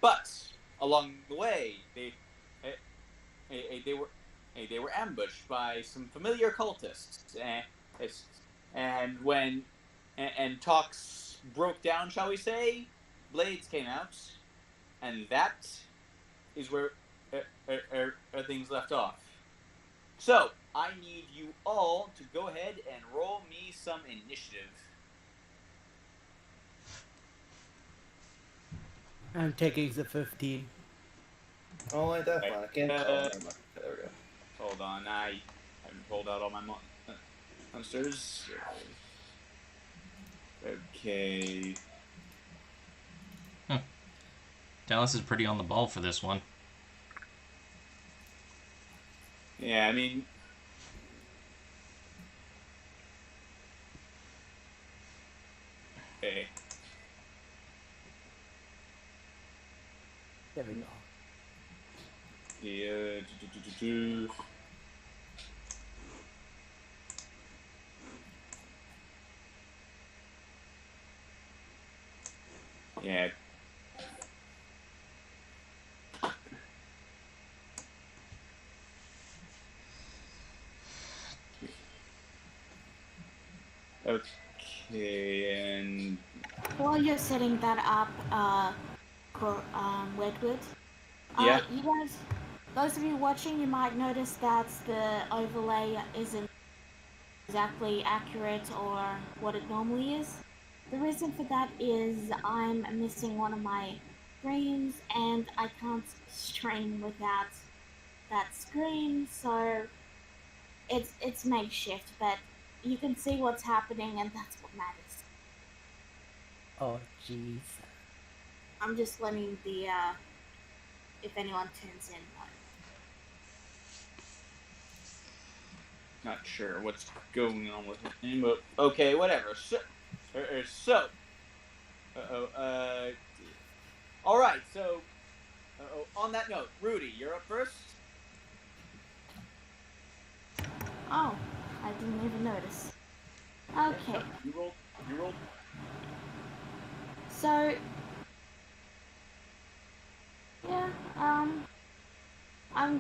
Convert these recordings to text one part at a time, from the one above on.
but along the way, they were they were ambushed by some familiar cultists, and when talks broke down, shall we say, blades came out, and that is where things left off. So I need you all to go ahead and roll me some initiative. I'm taking the 15. Oh, like that fun. I can't. Oh, never mind. There we go. Hold on, I haven't pulled out all my monsters. Okay. Dallas is pretty on the ball for this one. Yeah, I mean, okay. There we go. Yeah. Yeah. Okay, and While you're setting that up, Wedwood, yeah. you guys, those of you watching, you might notice that the overlay isn't exactly accurate or what it normally is. The reason for that is I'm missing one of my screens and I can't stream without that screen, so it's makeshift, but you can see what's happening and that's what matters. Oh, jeez. I'm just letting the if anyone tunes in know. Not sure what's going on with him, but okay, whatever. All right. So, on that note, Rudy, you're up first. Oh, I didn't even notice. Okay. You rolled. So, yeah, I'm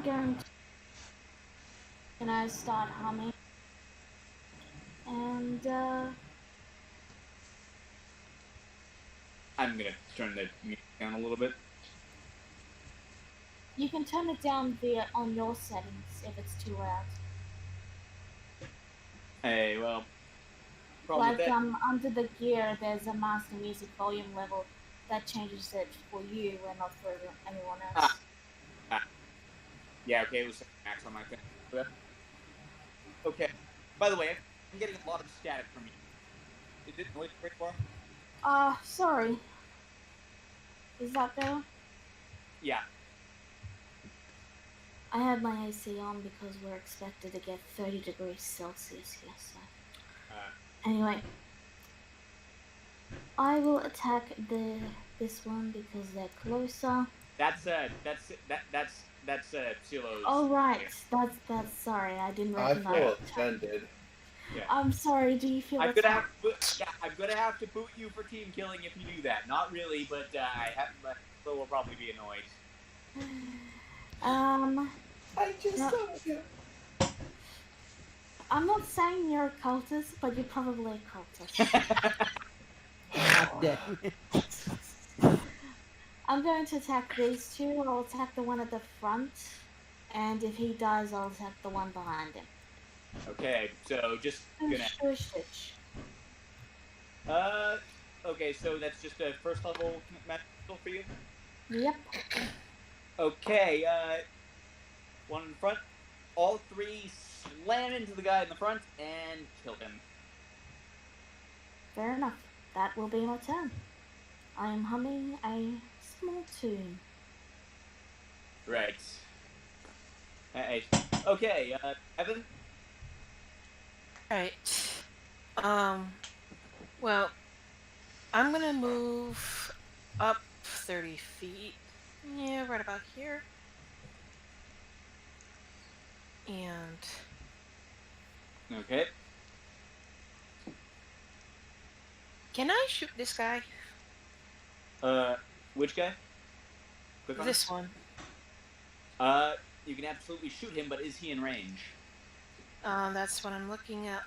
going to, start humming. And, I'm gonna turn the music down a little bit. You can turn it down on your settings if it's too loud. Hey, well, like under the gear, there's a master music volume level that changes it for you and not for anyone else. Yeah, okay, it was max on my thing. Okay. By the way, I'm getting a lot of static from you. Is it noise break bar? Sorry. Is that better? Yeah. I had my AC on because we're expected to get 30 degrees Celsius here, so. Anyway. I will attack this one because they're closer. That's Silo's. Oh right, that's sorry, I didn't recognize. I feel offended. Yeah. I'm sorry. Do you feel? I'm gonna have to boot you for team killing if you do that. Not really, but Silo will probably be annoyed. I just told you. I'm not saying you're a cultist, but you're probably a cultist. I'm going to attack these two. I'll attack the one at the front, and if he dies, I'll attack the one behind him. Okay, so just gonna. Okay, so that's just a first level magical for you. Yep. Okay, one in front. All three slam into the guy in the front and kill him. Fair enough. That will be my turn. I am humming a small tune. Right. Okay, Evan? Alright. Well, I'm gonna move up 30 feet. Yeah, right about here. And... Okay. Can I shoot this guy? Which guy? Click on This it. one. You can absolutely shoot him, but is he in range? That's what I'm looking at.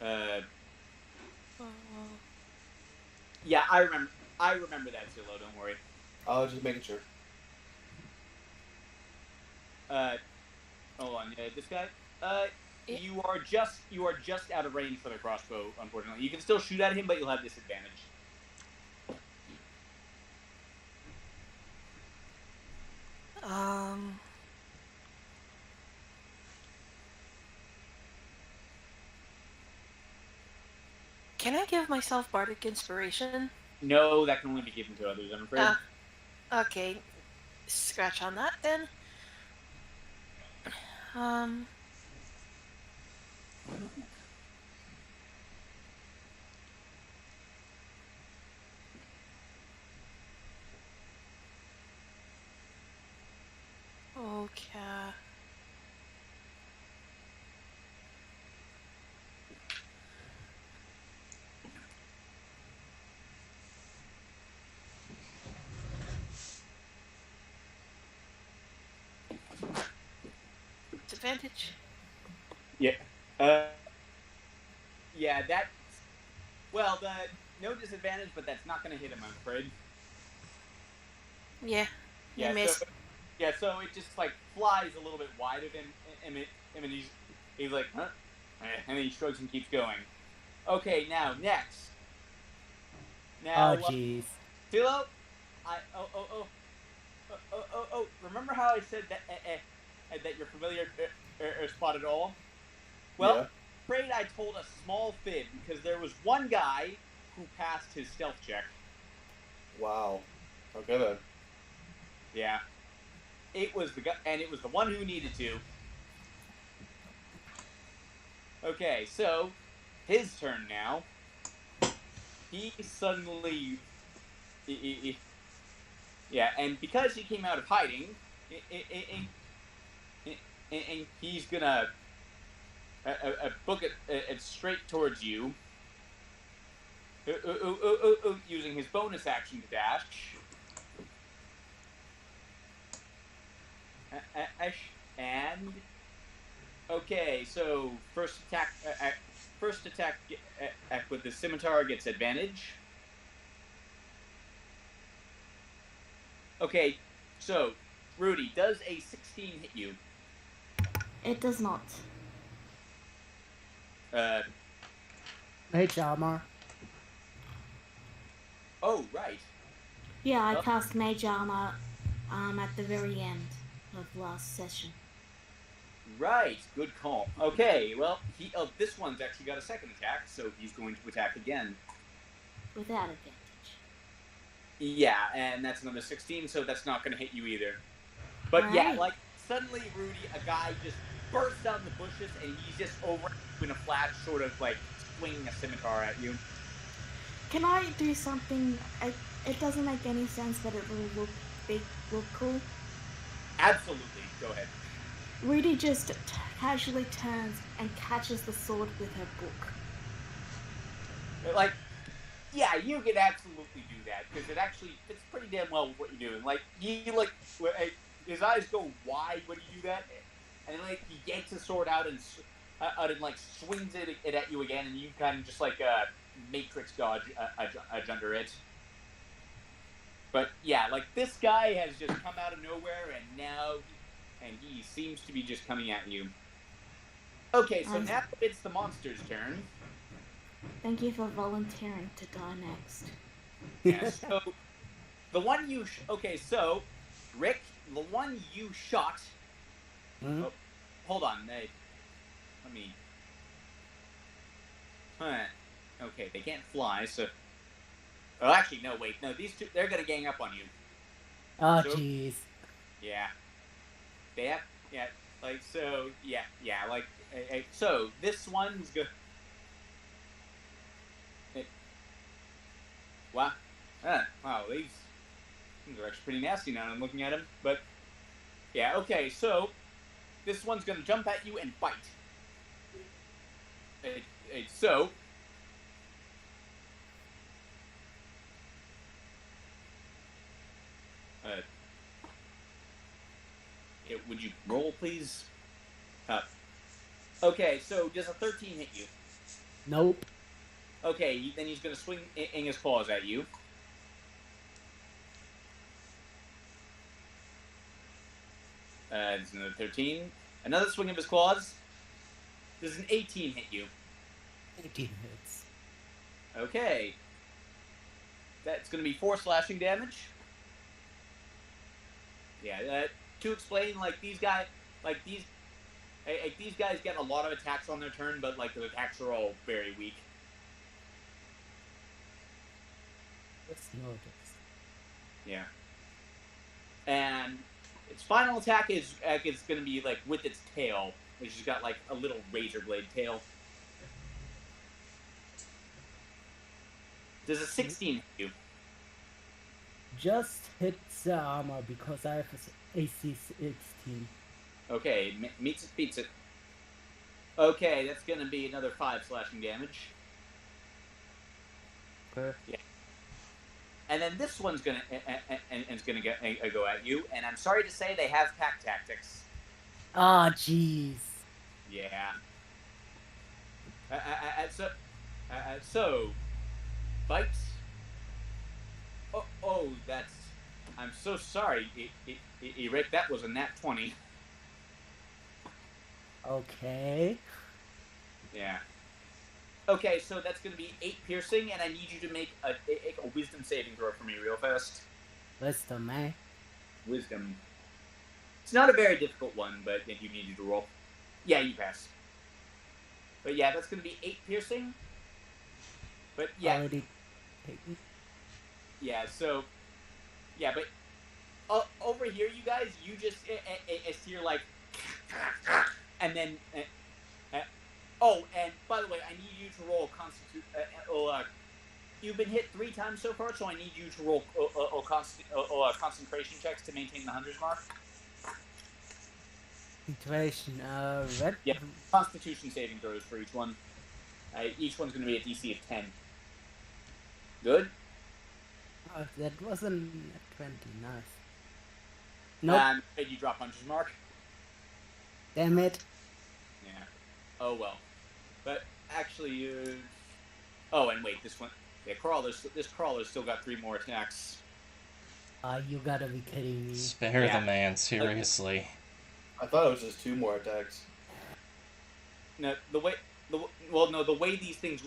Oh, Yeah, I remember that, Zillow. Don't worry. I was just making sure. Hold on. This guy. Yeah. You are just out of range for the crossbow. Unfortunately, you can still shoot at him, but you'll have disadvantage. Can I give myself bardic inspiration? No, that can only be given to others. I'm afraid. Okay. Scratch on that then. Okay. Disadvantage. Yeah. Yeah. That's. Well, no disadvantage, but that's not going to hit him. I'm afraid. Yeah. Yeah. You missed. So it just like flies a little bit wide of him, and he's like, huh? And then he shrugs and keeps going. Okay, now next. Now, Oh, jeez. Philo, remember how I said that that you're familiar spotted all? Well, Yeah. afraid I told a small fib because there was one guy who passed his stealth check. Wow. Okay then. Yeah. It was the guy, and it was the one who needed to. Okay, so his turn now. He suddenly, yeah, and because he came out of hiding, and he's gonna book it straight towards you, using his bonus action to dash. And okay, so first attack with the scimitar gets advantage. Okay, so Rudy, does a 16 hit you? It does not. Mage armor. Oh, right. Yeah, I cast Mage Armor at the very end of last session. Right, good call. Okay, well, this one's actually got a second attack, so he's going to attack again. Without advantage. Yeah, and that's another 16, so that's not going to hit you either. But yeah, Right. like, suddenly, Rudy, a guy just bursts out in the bushes, and he's just over in a flash, sort of, like, swinging a scimitar at you. Can I do something? It doesn't make any sense, but it will look cool. Absolutely, go ahead. Rudy just casually turns and catches the sword with her book. Like, yeah, you could absolutely do that, because it actually fits pretty damn well with what you're doing. Like, his eyes go wide when you do that, and then, like, he yanks his sword out and like, swings it at you again, and you kind of just, like, matrix dodge under it. But, yeah, like, this guy has just come out of nowhere, and now he seems to be just coming at you. Okay, so now it's the monster's turn. Thank you for volunteering to die next. Yeah, so the one you so Rick, the one you shot. Hmm? Oh, hold on, let me. Okay, they can't fly, so. Oh, actually, no. Wait, no. These two, they're gonna gang up on you. Oh, So- jeez. Yeah. They have, yeah, like so, yeah, like so. This one's good. Wow. Wow, these are actually pretty nasty now I'm looking at them. But, yeah, okay, so this one's going to jump at you and bite. So, would you roll, please? Okay, so does a 13 hit you? Nope. Okay, then he's going to swing his claws at you. It's another 13. Another swing of his claws. Does an 18 hit you? 18 hits. Okay. That's going to be 4 slashing damage. Yeah, to explain, these guys get a lot of attacks on their turn, but the attacks are all very weak. Let's notice. Yeah. And its final attack is going to be with its tail, which has got a little razor blade tail. Does a 16 hit you? Just hits the armor because I have AC 16. Okay, meets it, beats it. Okay, that's going to be another 5 slashing damage. Okay. Yeah. And then this one's gonna go at you, and I'm sorry to say they have pack tactics. Ah, jeez. Yeah. So, bites. Oh, that's. I'm so sorry, Rick. That was a nat 20. Okay. Yeah. Okay, so that's going to be 8 piercing, and I need you to make a wisdom saving throw for me real fast. Wisdom, eh? Wisdom. It's not a very difficult one, but you need you to roll. Yeah, you pass. But yeah, that's going to be 8 piercing. But yeah. Already taken. Yeah, so. Yeah, but. Over here, you guys, you just hear and then. Oh, and by the way, I need you to roll you've been hit 3 times so far, so I need you to roll concentration checks to maintain the 100's mark. Concentration, red? Yeah, Constitution saving throws for each one. Each one's going to be a DC of 10. Good? Oh, that wasn't at 20, nice. Nope. You drop 100's mark. Damn it. Yeah. Oh, well. But actually, oh, and wait, this one. Yeah, this crawler's still got 3 more attacks. You gotta be kidding me. Spare the man, seriously. I thought it was just 2 more attacks. No, the way these things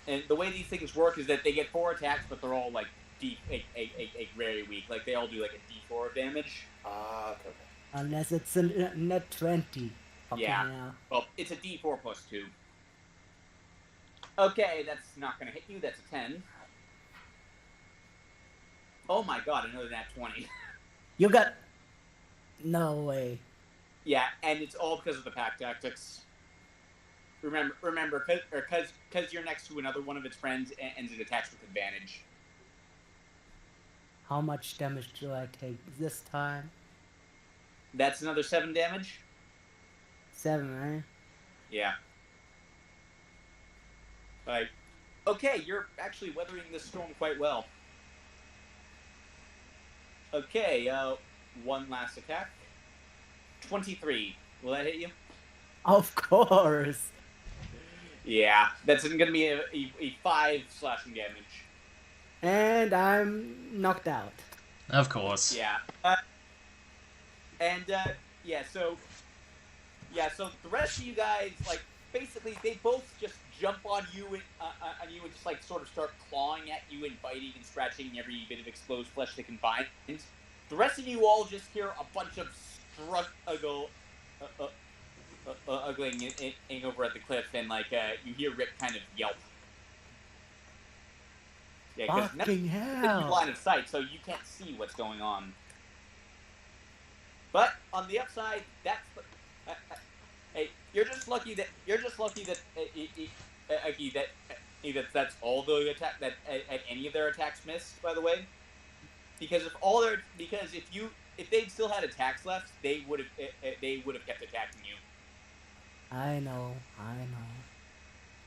and the way these things work is that they get 4 attacks, but they're all very weak. They all do a D4 of damage. Ah, okay. Unless it's a net 20. Okay, yeah. Now. Well, it's a D4 plus 2. Okay, that's not going to hit you. That's a 10. Oh my god, another nat 20. You got... No way. Yeah, and it's all because of the pack tactics. Remember, because you're next to another one of its friends, and it attacks with advantage. How much damage do I take this time? That's another 7 damage. 7, eh? Yeah. Okay, you're actually weathering this storm quite well. Okay, one last attack. 23. Will that hit you? Of course. Yeah, that's going to be a 5 slashing damage. And I'm knocked out. Of course. Yeah. So the rest of you guys, basically, they both just jump on you and just sort of start clawing at you and biting and scratching every bit of exposed flesh they can find. The rest of you all just hear a bunch of ugling over at the cliff, and you hear Rip kind of yelp. Yeah, because fucking hell! It's line of sight, so you can't see what's going on. But on the upside, that's hey, you're just lucky that that's all the attack that any of their attacks missed. By the way, because if they'd still had attacks left, they would have kept attacking you. I know.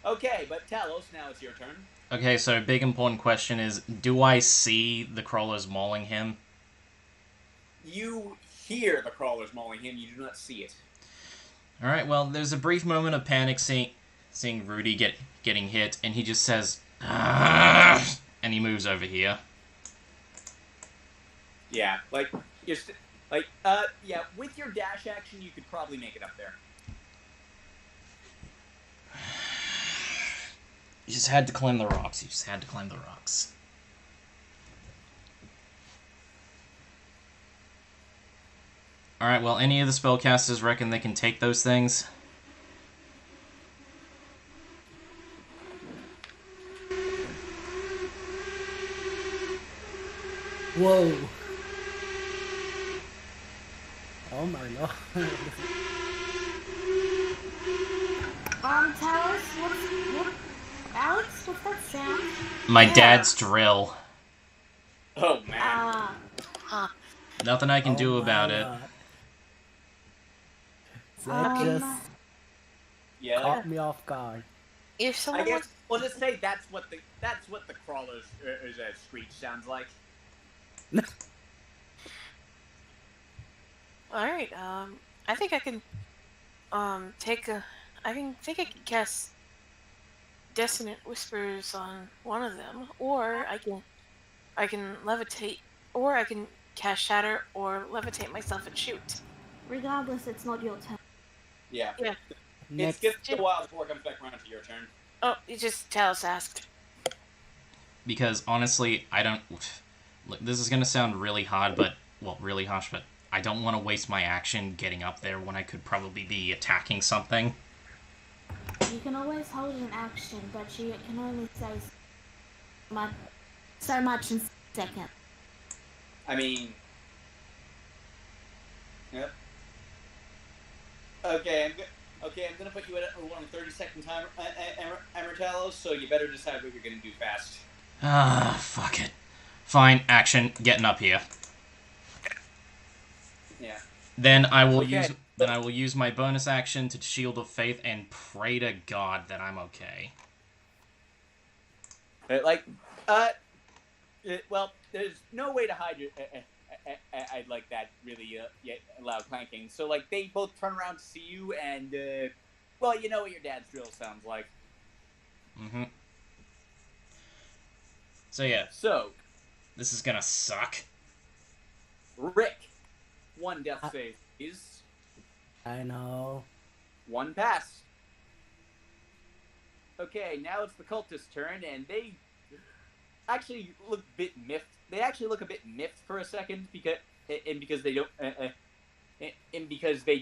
Okay, but Talos, now it's your turn. Okay, so big important question is, do I see the crawlers mauling him? you hear the crawlers mauling him. You do not see it. All right. Well, there's a brief moment of panic seeing Rudy getting hit, and he just says, "Argh!" and he moves over here. Yeah, like you're yeah. With your dash action, you could probably make it up there. You just had to climb the rocks. You just had to climb the rocks. Alright, well, any of the spellcasters reckon they can take those things? Whoa. Oh my lord. Tell us what Alex, what's that sound? My dad's drill. Oh man. Nothing I can do about it. That just Yeah. caught me off guard. If I someone guess we'll just say that's what the crawler's screech sounds like. Alright, I think I can I think I can cast Dissonant Whispers on one of them, or I can levitate, or I can cast Shatter or levitate myself and shoot. Regardless, it's not your turn. Yeah. Yeah. It's a while before it comes back around to your turn. Oh, you just Talos asked. Because honestly, I don't. Look, this is gonna sound really hard, but really harsh. But I don't want to waste my action getting up there when I could probably be attacking something. You can always hold an action, but you can only say so much in a second. I mean, yep. Okay, I'm gonna put you at on a 30-second timer, Talos. So you better decide what you're gonna do fast. Fuck it. Fine, action, getting up here. Yeah. Then I will use my bonus action to Shield of Faith and pray to God that I'm okay. Well, there's no way to hide your I'd like that really loud clanking. So like they both turn around to see you, and well, you know what your dad's drill sounds like. Mm-hmm. So yeah. So this is gonna suck. Rick, 1 death save is. I know. 1 pass. Okay, now it's the cultist's turn, and they actually look a bit miffed. They actually look a bit miffed for a second because they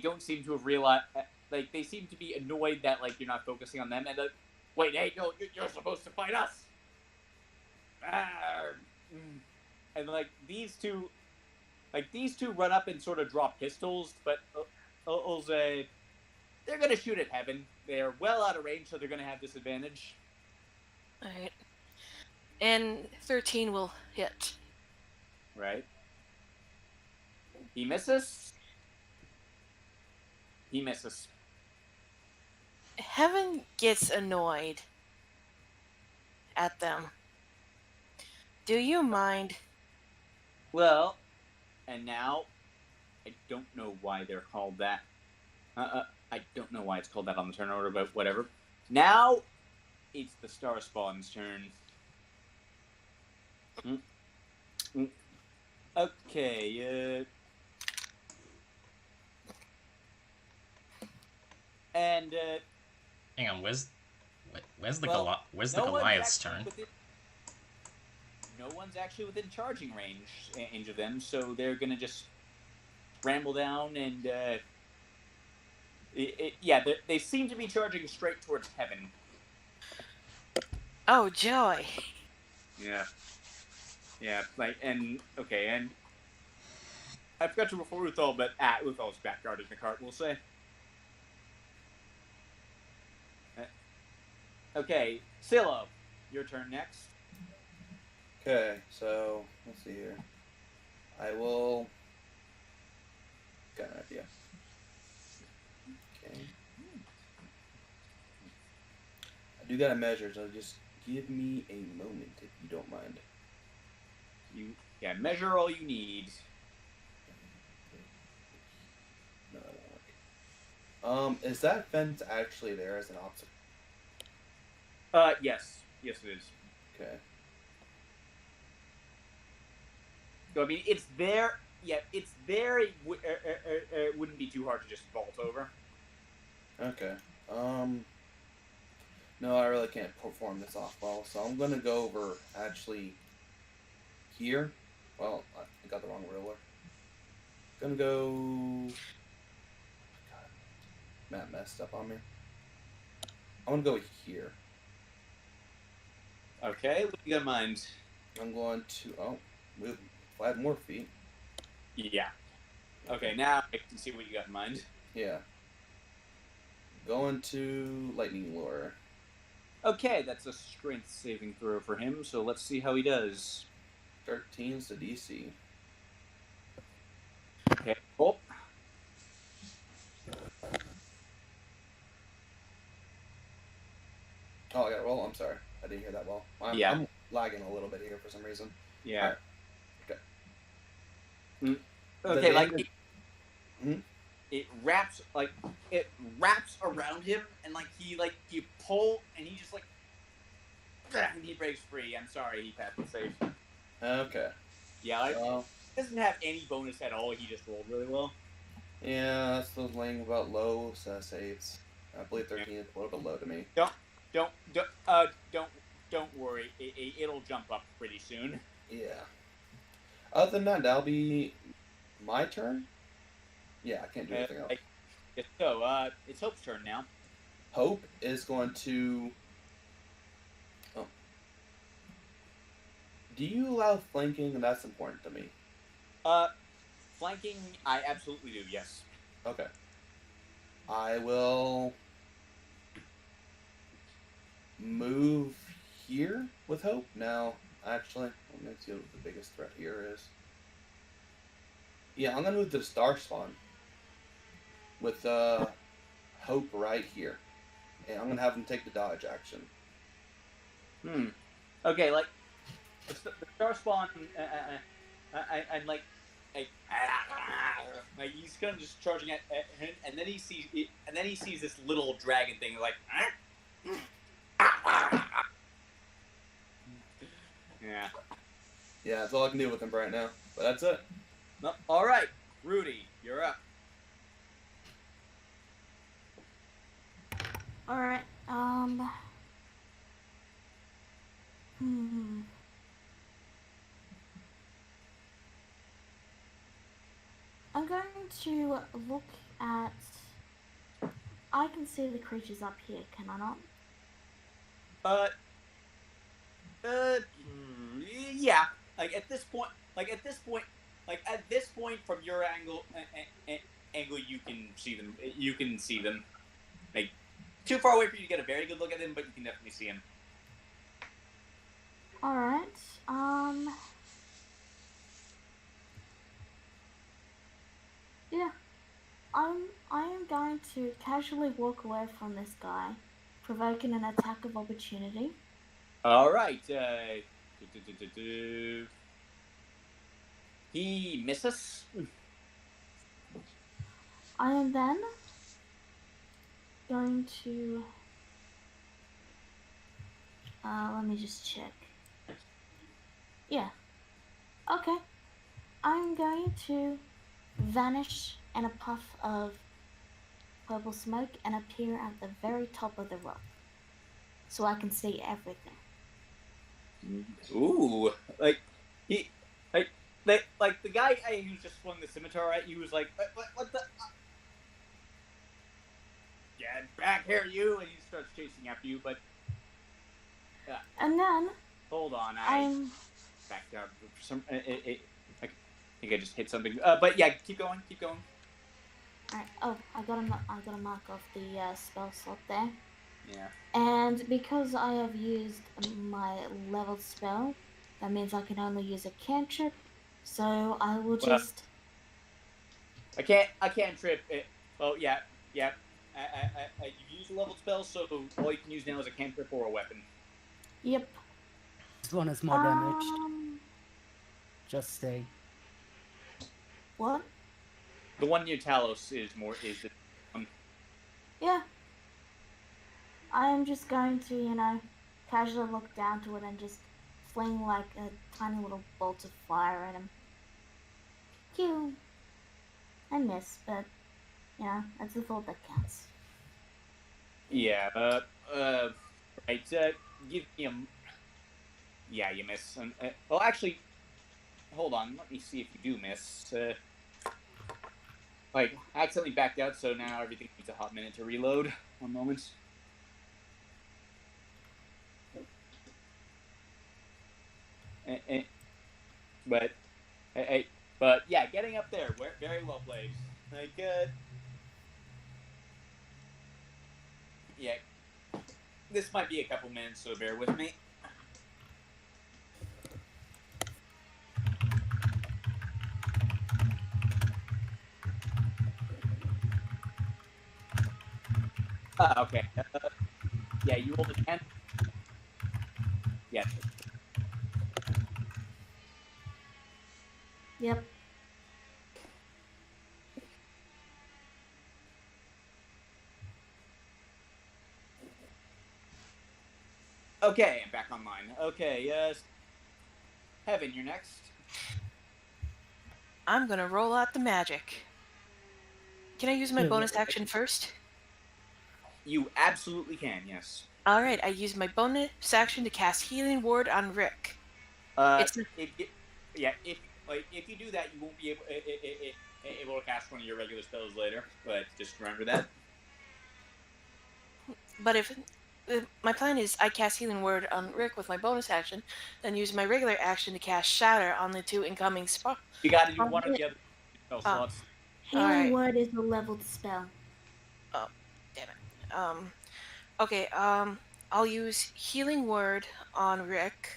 don't seem to have realized. Like they seem to be annoyed that like you're not focusing on them, and like, wait, hey, no, you're supposed to fight us. And like these two run up and sort of drop pistols, but they're gonna shoot at Heaven. They're well out of range, so they're gonna have disadvantage. Alright. And 13 will hit. Right. He misses. He misses. Heaven gets annoyed at them. Do you mind? Well, and now, I don't know why they're called that. I don't know why it's called that on the turn order, but whatever. Now, it's the Star Spawn's turn. Okay, and Hang on, where's the Goliath's turn? No one's actually within charging range of them, so they're gonna just ramble down and they seem to be charging straight towards Heaven. Oh, joy. Yeah, like, and okay, and I forgot to before Uthal, but Uthal's backyard in the cart, we'll say. Okay, Silo, your turn next. Okay, so let's see here. I will. Got an idea. Okay. I do got a measure, so just give me a moment if you don't mind. Measure all you need. Is that fence actually there as an obstacle? Yes. Yes, it is. Okay. So, I mean, it's there. Yeah, it's there. It wouldn't be too hard to just vault over. Okay. No, I really can't perform this off well, so I'm gonna go over actually here. Well, I got the wrong ruler. Gonna go. God, Matt messed up on me. I'm gonna go here. Okay, what do you got in mind? I'm going to move 5 more feet. Yeah. Okay, now I can see what you got in mind. Yeah. Going to lightning lure. Okay, that's a strength saving throw for him, so let's see how he does. 13's the DC. Okay, cool. Oh, I got to roll. I'm sorry, I didn't hear that well. I'm lagging a little bit here for some reason. Yeah. Right. Okay. The Okay, like damage- it wraps around him, and like you pull, and he just like, and he breaks free. I'm sorry, he passed the save. Okay. Yeah, like, Well, he doesn't have any bonus at all. He just rolled really well. yeah, that's the thing about low saves. I believe 13 is a little bit low to me. Don't worry. It'll jump up pretty soon. Yeah. Other than that, that'll be my turn. Yeah, I can't do anything else. So, it's Hope's turn now. Hope is going to. Oh. Do you allow flanking? That's important to me. Flanking, I absolutely do. Yes. Okay. I will move here with Hope. Now, actually, let me see what the biggest threat here is. Yeah, I'm gonna move to the Star Spawn with Hope right here, and I'm gonna have him take the dodge action. Okay, like the Star Spawn, I'm like he's kind of just charging at him, and then he sees this little dragon thing, like. Yeah. Yeah, that's all I can do with him right now. But that's it. No, all right, Rudy, you're up. All right. I'm going to look at. I can see the creatures up here, can I not? Yeah. Like at this point, from your angle, you can see them. You can see them. Like too far away for you to get a very good look at them, but you can definitely see them. All right. Yeah. I am going to casually walk away from this guy, provoking an attack of opportunity. All right. He misses. I am then going to. Let me just check. Yeah. Okay. I'm going to vanish in a puff of purple smoke and appear at the very top of the rock, so I can see everything. Ooh, like he, like the guy who just swung the scimitar at you was like, what the? Get back here, you! And he starts chasing after you, but. And then. Hold on, I'm. Backed out for some. I think I just hit something. But yeah, keep going. Alright. Oh, I got a mark off the spell slot there. Yeah. And because I have used my leveled spell, that means I can only use a cantrip. So I will just. I can't trip it. Oh yeah. You use a leveled spell, so all you can use now is a cantrip or a weapon. Yep. This one is more damaged. Just say. What? The one near Talos is more. Yeah. I am just going to, casually look down to it and just fling like a tiny little bolt of fire at him. Pew! I miss, but, that's the fault that counts. Yeah. Right. Give me a. Yeah, you miss. Well, actually, hold on. Let me see if you do miss. I accidentally backed out, so now everything needs a hot minute to reload. One moment. But, but yeah, getting up there, very well played. Yeah, this might be a couple minutes, so bear with me. Okay. Yeah, you rolled a 10. Yeah. Yep. Okay, I'm back online. Okay, Heaven, you're next. I'm gonna roll out the magic. Can I use my bonus action first? You absolutely can, yes. Alright, I use my bonus action to cast Healing Word on Rick. If you do that, you won't be able to cast one of your regular spells later. But just remember that. But if my plan is I cast Healing Word on Rick with my bonus action, then use my regular action to cast Shatter on the 2 incoming spell. You got to do one of the other spell slots. Healing Word is a leveled spell. Oh, damn it. Okay, I'll use Healing Word on Rick.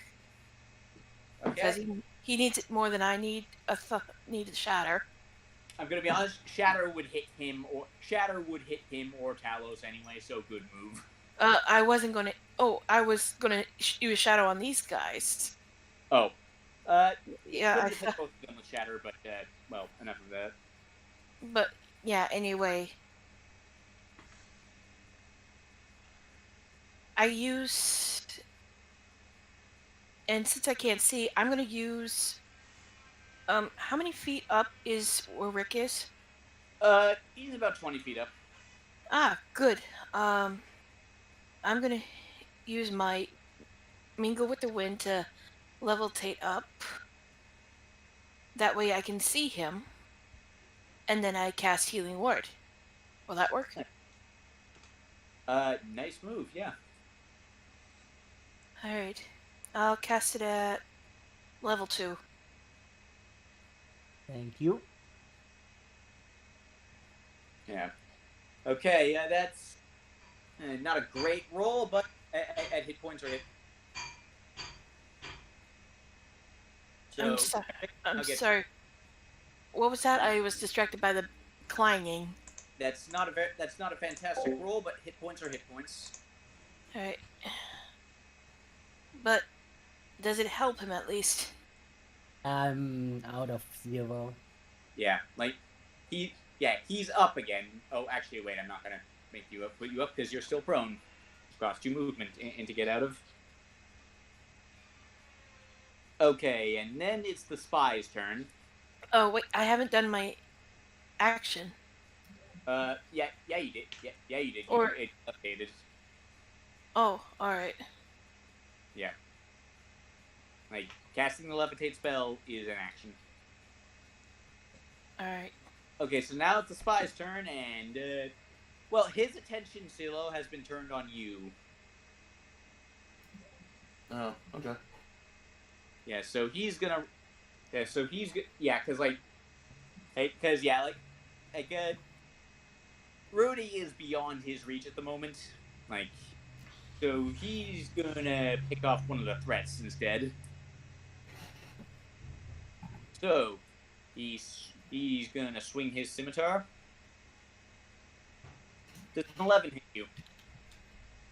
Because he needs it more than I need need Shatter. I'm gonna be honest. Shatter would hit him or Talos anyway. So good move. I wasn't gonna. Oh, I was gonna use Shadow on these guys. Oh. Yeah, I hit both of them with Shatter, but well, enough of that. But yeah, anyway. I used, and since I can't see, I'm gonna use. How many feet up is where Rick is? He's about 20 feet up. Ah, good. I'm gonna use my Mingle with the Wind to levitate up. That way I can see him. And then I cast Healing Word. Will that work? Nice move, yeah. Alright. I'll cast it at level 2. Thank you. Yeah. Okay, that's not a great roll, but at hit points or hit. So, I'm sorry. What was that? I was distracted by the clanging. That's not a fantastic roll, but hit points are hit points. All right. But does it help him at least? I'm out of 0. Yeah, he's up again. Oh, actually, wait, I'm not gonna put you up because you're still prone. Cost you movement and to get out of. Okay, and then it's the spy's turn. Oh wait, I haven't done my action. Yeah, you did. Yeah, you did. Or it updated. Oh, all right. Yeah. Casting the levitate spell is an action. All right. Okay, so now it's the spy's turn, and well, his attention, Silo, has been turned on you. Oh, okay. Yeah, so he's gonna. Yeah, so he's because Rudy is beyond his reach at the moment. So he's gonna pick off one of the threats instead. So he's gonna swing his scimitar. Does an 11 hit you?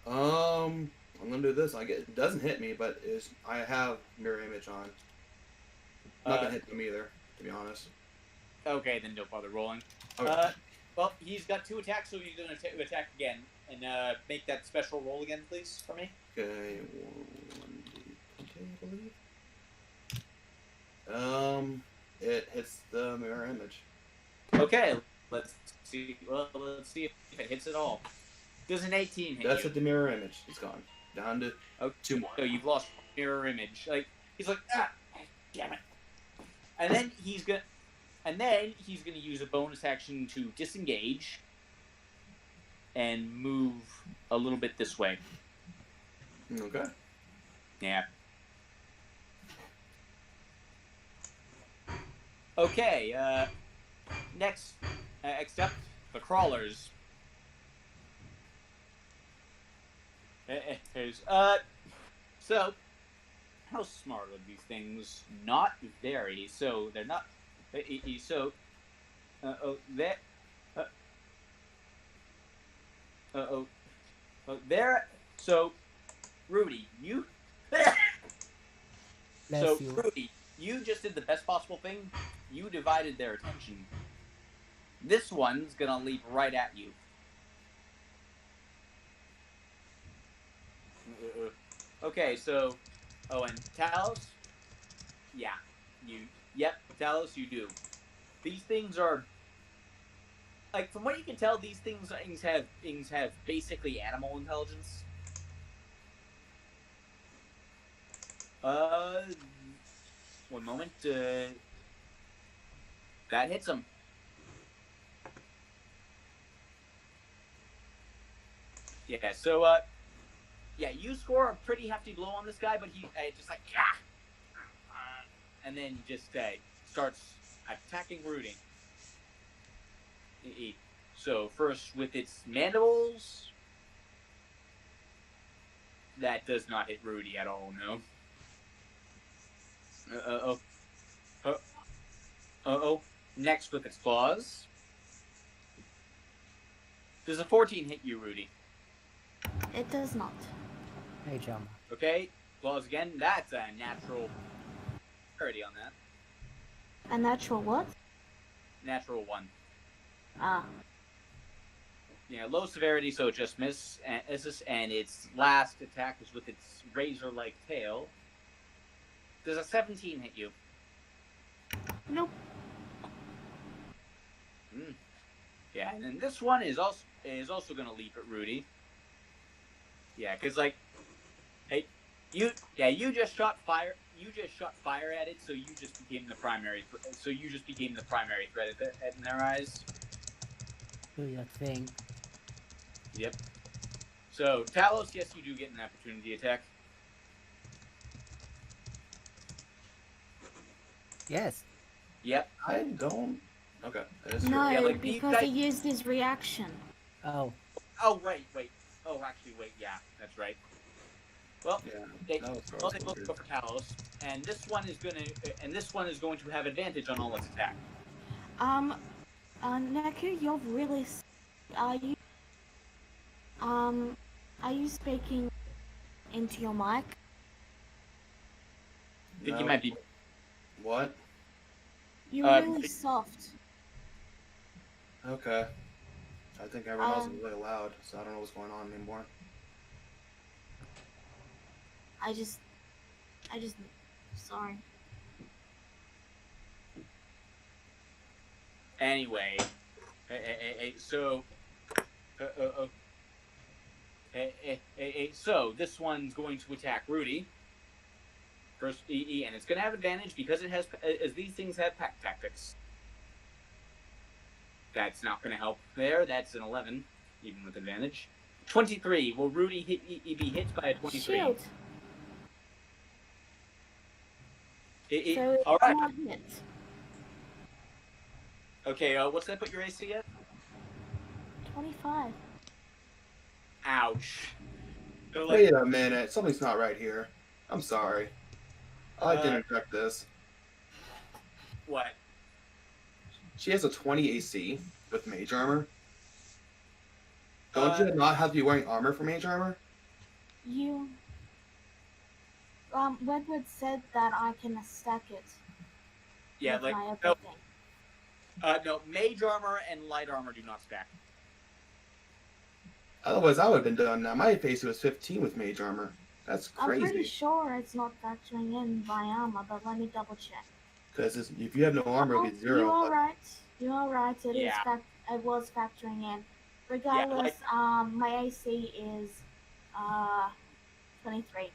I'm gonna do this. It doesn't hit me, but I have mirror image on. I'm not gonna hit them either, to be honest. Okay, then don't bother rolling. Okay. Well, he's got 2 attacks, so he's going to attack again. And make that special roll again, please, for me. Okay, 1d20, I believe. It hits the mirror image. Okay, let's see. Well, let's see if it hits at all. Does an 18 hit That's you? at the mirror image. It's gone. Down to 2 more. So you've lost mirror image. Like he's like, damn it. And then he's gonna use a bonus action to disengage and move a little bit this way. Okay. Yeah. Okay. Next up, the crawlers. So, how smart are these things? Not very. So they're not. There. So, Rudy, you. Bless you. Rudy, you just did the best possible thing. You divided their attention. This one's gonna leap right at you. Okay, so, and Talos, yeah, Talos, you do. These things are, like, from what you can tell, these things have basically animal intelligence. One moment. That hits him. Yeah. So, you score a pretty hefty blow on this guy, but he just like and then just starts attacking Rudy. So first with its mandibles, that does not hit Rudy at all. No. Next with its claws. Does a 14 hit you, Rudy? It does not. Hey, Jama. Okay, claws again. That's a natural parity on that. A natural what? Natural 1. Ah. Yeah, low severity, so it just misses, and its last attack is with its razor-like tail. Does a 17 hit you? Nope. Yeah, and then this one is also going to leap at Rudy. Yeah, because you just shot fire. You just shot fire at it, so you just became the primary. Threat in their eyes. Do your thing. Yep. So Talos, yes, you do get an opportunity attack. Yes. Yep. I don't. Okay. That is No, true. Yeah, like, because he used his reaction. Oh. Oh, wait. Oh, actually, wait. Yeah, that's right. Well, Yeah. That was I'll take a look for Talos, and this one is going to have advantage on all its attack. Neku, you're really. Are you speaking into your mic? I think you might be. What? You're really soft. Okay. I think everyone else is really loud, so I don't know what's going on anymore. I just. Sorry. Anyway, so this one's going to attack Rudy. First, and it's going to have advantage because it has, as these things have pack tactics. That's not going to help there. That's an 11, even with advantage. 23. Will Rudy be hit by a 23? Shield. So all right. not hit. Okay, what's that put your AC at? 25. Ouch. So, Wait a minute. Something's not right here. I'm sorry. I didn't check this. What? She has a 20 AC with mage armor. Don't you not have to be wearing armor for mage armor? You. Wedward said that I can stack it. Yeah, with like my no, everything. No, mage armor and light armor do not stack. Otherwise, I would have been done now. My face was 15 with mage armor. That's I'm pretty crazy. sure it's not factoring in by armor, but let me double check. Because if you have no armor, you get 0. You are but- right. You are right. Yeah. It was factoring in. Regardless, my AC is 23.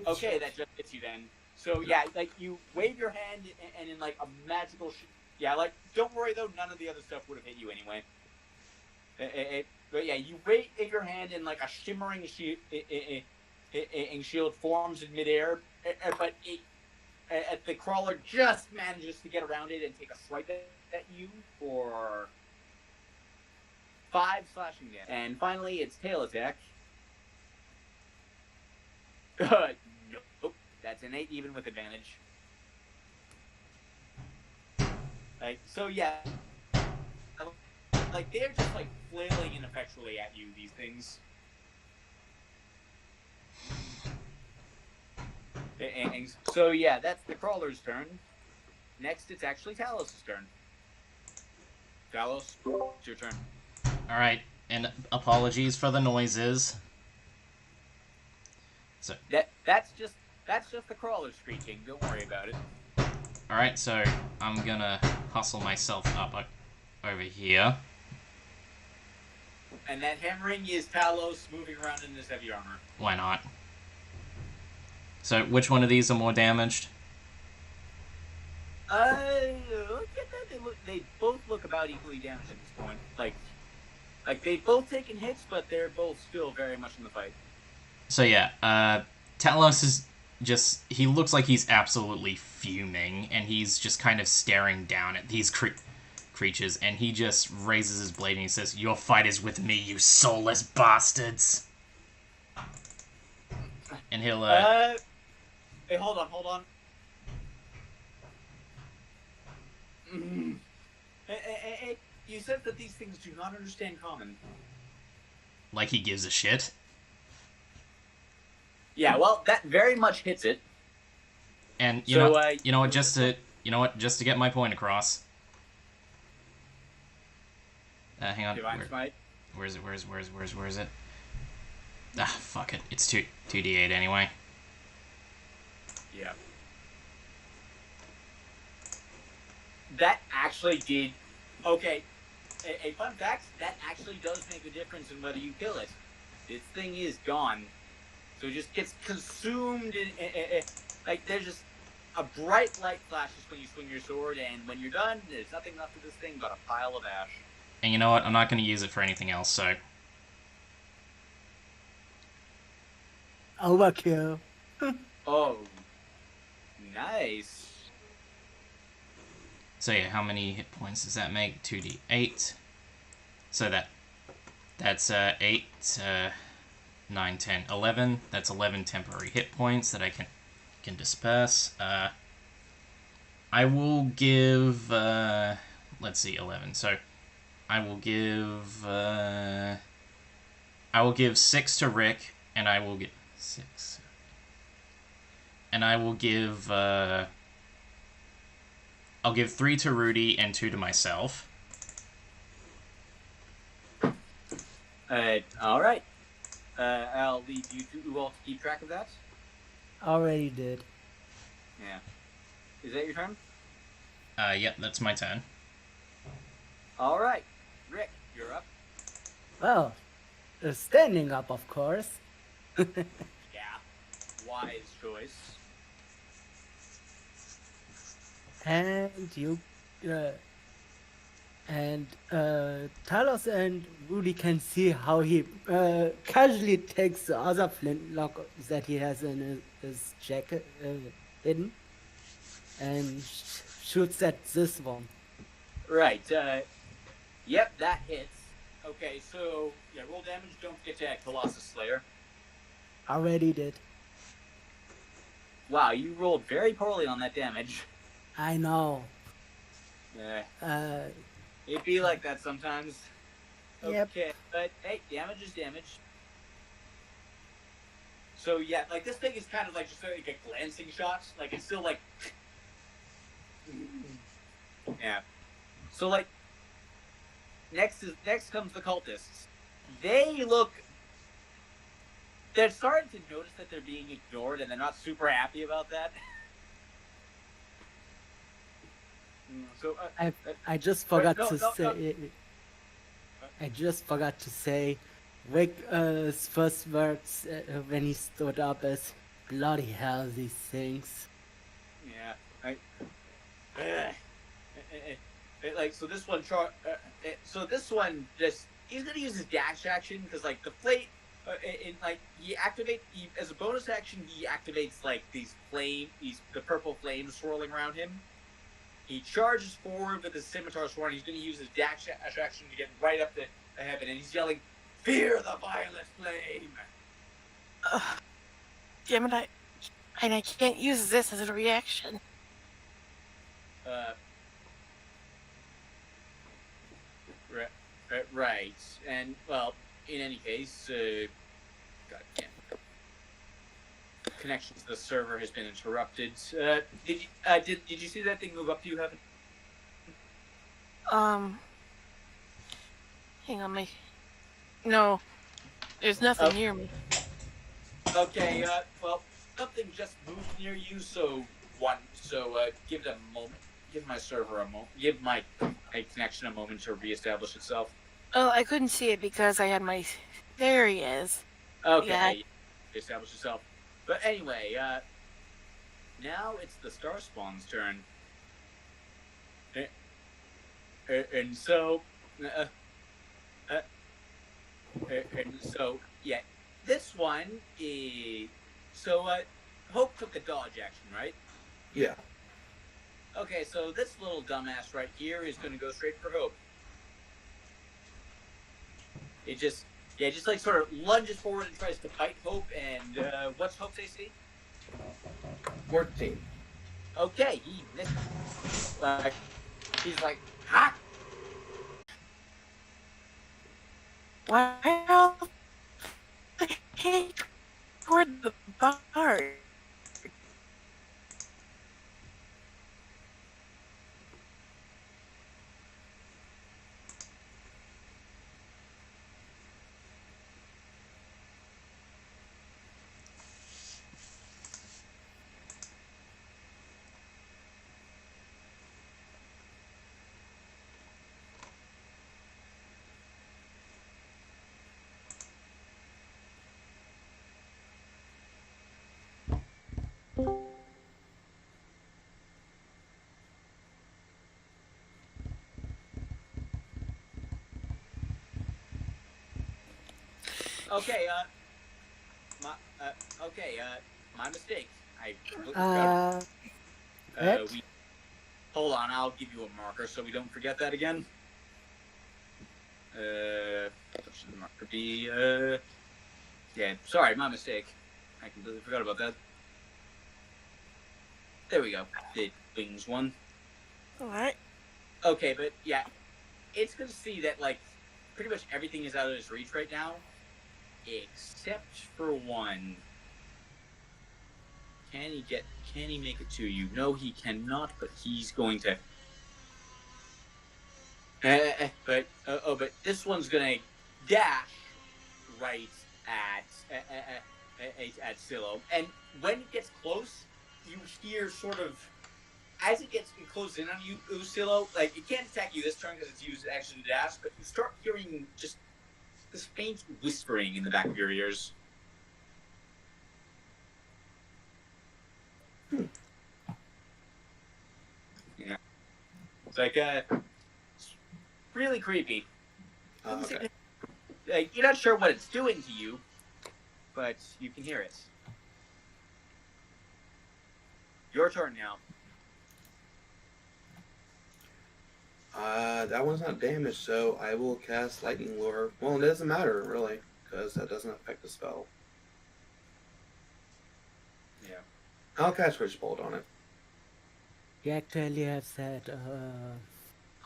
Okay, that just hits you then. So yeah, like you wave your hand and in like a magical like don't worry though, none of the other stuff would have hit you anyway. But yeah, you wave your hand and like a shimmering shield forms in midair, but the crawler just manages to get around it and take a swipe at you for 5 slashing damage. And finally, its tail attack. Nope, that's an 8 even with advantage. Like, so yeah, like they're just like flailing ineffectually at you, these things. And so yeah, that's the crawler's turn. Next, it's actually Talos' turn. Talos, it's your turn. All right, and apologies for the noises. So That's just the crawler screeching. Don't worry about it. all right, so I'm gonna hustle myself up over here. And that hammering is Talos moving around in this heavy armor. Why not? So which one of these are more damaged? Look at that. They both look about equally damaged at this point. Like they've both taken hits, but they're both still very much in the fight. So yeah, Talos is just, he looks like he's absolutely fuming, and he's just kind of staring down at these creatures, and he just raises his blade and he says, "Your fight is with me, you soulless bastards." And he'll, Hey, hold on. Hey, you said that these things do not understand common. like he gives a shit. Yeah, well, that very much hits it. And you know what, just to get my point across. Hang on. Divine Smite. Where is it? Ah, fuck it. It's 2d8 anyway. Yeah. That actually did. Okay, a fun fact, that actually does make a difference in whether you kill it. This thing is gone. So it just gets consumed in, like, there's just a bright light flashes when you swing your sword, and when you're done, there's nothing left of this thing but a pile of ash. And you know what? I'm not going to use it for anything else, so... Overkill. Oh, nice. So yeah, how many hit points does that make? 2d8. So that's 8, 9, 10, 11. That's 11 temporary hit points that I can disperse. I will give, let's see, 11. So I will give 6 to Rick, and I will get 6. And I will give, I'll give 3 to Rudy and 2 to myself. All right. I'll leave you two all to keep track of that. Already did. Yeah. Is that your turn? Yep, that's my turn. All right. Rick, you're up. Well, standing up, of course. Yeah. Wise choice. And you, Talos and Rudy can see how he casually takes the other flintlock that he has in his jacket hidden and shoots at this one. Right. Yep, that hits. Okay, so yeah, roll damage. Don't forget to add Colossus Slayer. Already did. Wow, you rolled very poorly on that damage. I know. Yeah. It'd be like that sometimes. Yep. Okay, but hey, damage is damage. So yeah, like this thing is kind of like just like a glancing shot. Like it's still like, yeah. So like next comes the cultists. They're starting to notice that they're being ignored, and they're not super happy about that. So I just forgot to say. I just forgot to say, Vic's first words when he stood up is, "Bloody hell, these things." Yeah, like so this one so this one just he's gonna use his dash action because like the flame as a bonus action he activates like the purple flames swirling around him. He charges forward with his scimitar sword. He's going to use his dash action to get right up to heaven, and he's yelling, "Fear the violet flame!" Damn it! I can't use this as a reaction. Right, and well, in any case, goddamn. Connection to the server has been interrupted. Did you see that thing move up to you, Heaven? Hang on, no, there's nothing near me. Okay, well, something just moved near you, so give it a moment. Give my server a moment. Give my connection a moment to reestablish itself. Oh, I couldn't see it because I had my. There he is. Okay, yeah. Establish yourself. But anyway, now it's the Star Spawn's turn. And so, yeah, this one is Hope took the dodge action, right? Yeah. Okay, so this little dumbass right here is going to go straight for Hope. It just like sort of lunges forward and tries to bite Hope. And what's Hope's AC? 14. Okay, he missed. He's like, ha! Well, hey, toward the bar. Okay, my mistake. Hold on, I'll give you a marker so we don't forget that again. What should the marker be? Yeah, sorry, my mistake. I completely forgot about that. There we go. The wings one. Alright. Okay, but yeah, it's good to see that, like, pretty much everything is out of his reach right now, except for one. Can he make it to you? No, he cannot, but he's going to. But this one's gonna dash right at Silo, and when it gets close, you hear sort of as it gets close in on you, Silo. Like it can't attack you this turn because it's used action to dash, but you start hearing just this faint whispering in the back of your ears. Yeah, it's like it's really creepy. Okay. Like, you're not sure what it's doing to you, but you can hear it. Your turn now. That one's not damaged, so I will cast Lightning Lure. Well, it doesn't matter, really, because that doesn't affect the spell. Yeah. I'll cast Witch Bolt on it. He actually has that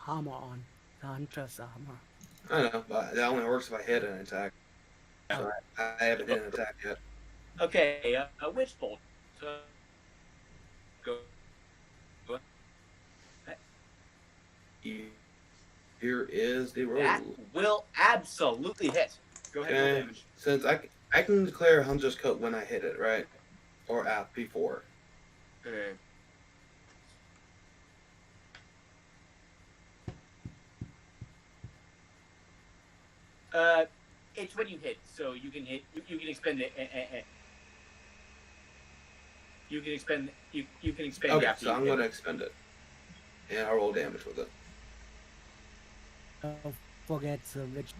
armor on, the Hunter's armor. I know, but that only works if I hit an attack. So I haven't hit an attack yet. Okay, Witch Bolt. Go. Here is the roll. That will absolutely hit. Go ahead and roll Okay. damage. Since I can declare Hunter's Coat when I hit it, right? Or before. It's when you hit, so you can hit. You can expend it. You can expend. You can expend. Okay, after so you I'm hit. going to expend it, and I'll roll damage with it. Don't forget which.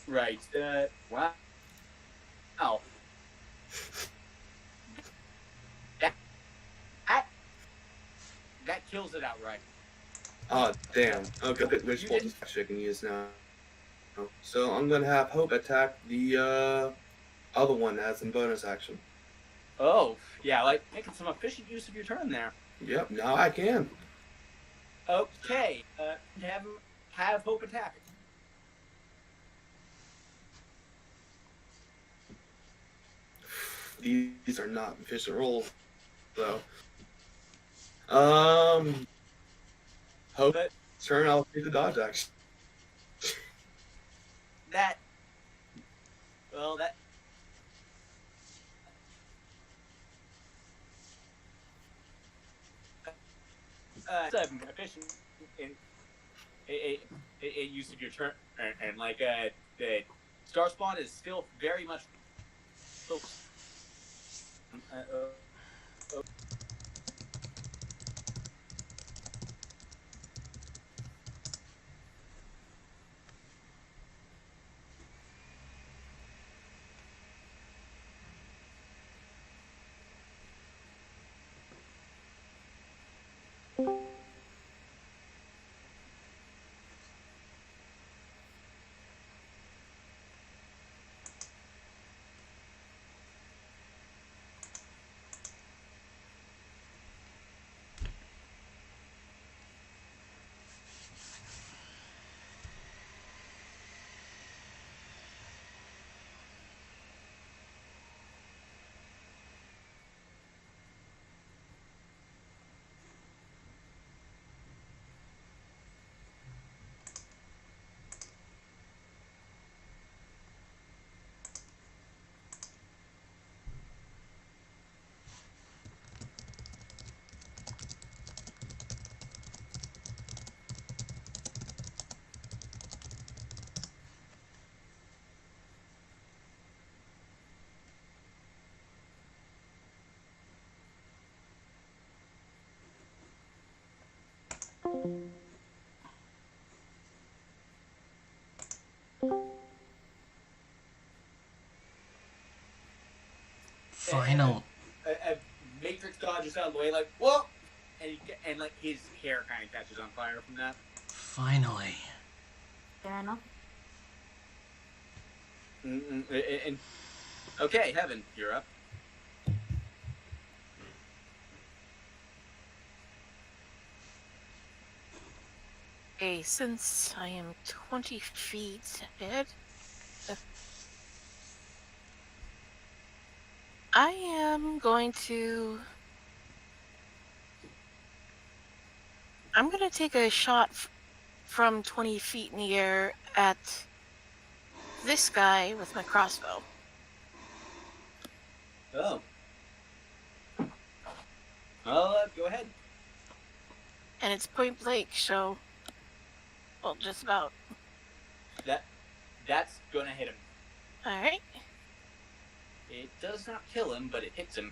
Right. Wow. Wow. That kills it outright. Oh, damn. Okay, which bolt I can use now. So I'm going to have Hope attack the other one as a bonus action. Oh, yeah, like making some efficient use of your turn there. Yep, now I can. Okay, have Hope attack. These are not efficient rolls, though. Hope But turn. I'll take the dodge action. that efficient in use of your turn, and like the Star Spawn is still very much focused. Final. Matrix dodges out of the way, like whoa, and like his hair kind of catches on fire from that. Finally. Fair enough. And okay, Heaven, you're up. Okay, since I am 20 feet ahead, I am going to... I'm going to take a shot from 20 feet in the air at this guy with my crossbow. Oh. Go ahead. And it's point blank, so... Well, just about. That's gonna hit him. Alright. It does not kill him, but it hits him.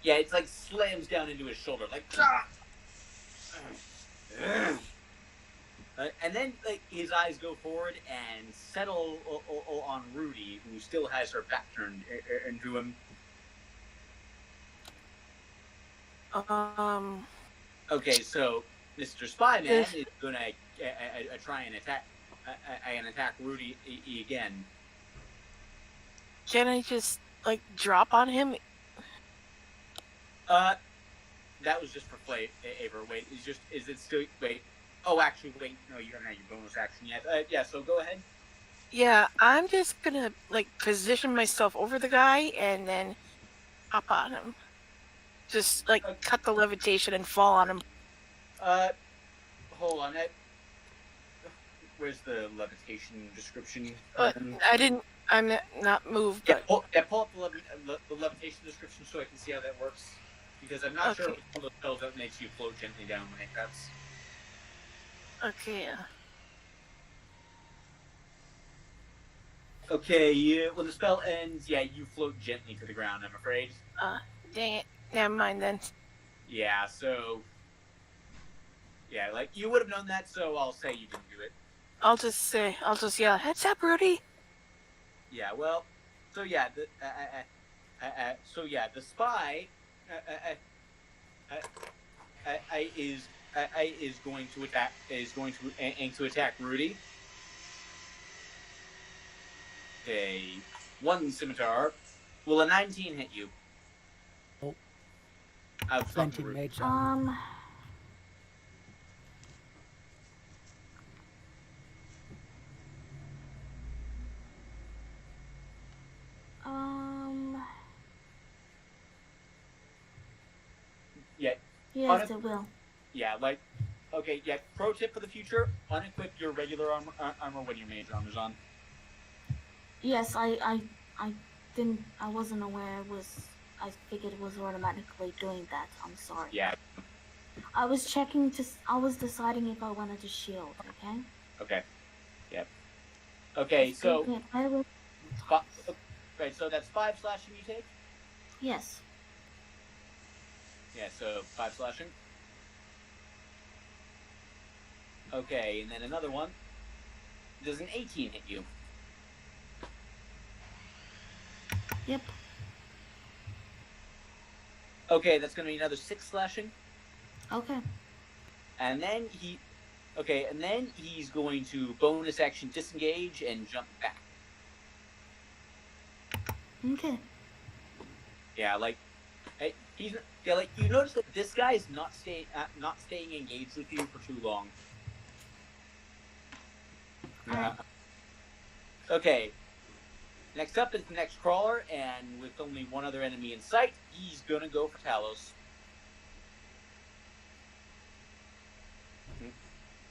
Yeah, it's like slams down into his shoulder, like. And then, like, his eyes go forward and settle on Rudy, who still has her back turned into him. Okay, so Mr. Spyman is gonna try and attack Rudy again. Can I just, like, drop on him? That was just for flavor. Wait, is it still? Wait. Oh, actually, wait. No, you haven't had your bonus action yet. Yeah, so go ahead. Yeah, I'm just gonna like position myself over the guy and then hop on him. Just like cut the levitation and fall on him. Hold on. Where's the levitation description? I didn't. I'm not moved, Yeah, but pull up the levitation description so I can see how that works. Because I'm not sure if it's one of those spells that makes you float gently down when it cuts. okay. Okay, when the spell ends, yeah, you float gently to the ground, I'm afraid. Dang it. Never mind then. Yeah, so... Yeah, like, you would have known that, so I'll say you didn't do it. I'll just yell, "Heads up, Rudy!" Yeah, well, so yeah, the spy is going to aim to attack Rudy. Okay, 1 scimitar. Will a 19 hit you? Oh. I was 20 talking Rudy. major. Yeah. Yes, it will. Yeah, like, okay, yeah, pro tip for the future, unequip your regular armor when your mage armor's on. Yes, I wasn't aware it was, I figured it was automatically doing that. I'm sorry. Yeah. I was deciding if I wanted to shield, okay? Okay. Yep. Okay, so... Right, so that's 5 slashing you take? Yes. Yeah, so 5 slashing. Okay, and then another one. Does an 18 hit you? Yep. Okay, that's going to be another 6 slashing. Okay. And then he's going to bonus action disengage and jump back. Okay. Yeah, like you notice that this guy is not staying engaged with you for too long. Okay. Next up is the next crawler, and with only one other enemy in sight, he's gonna go for Talos.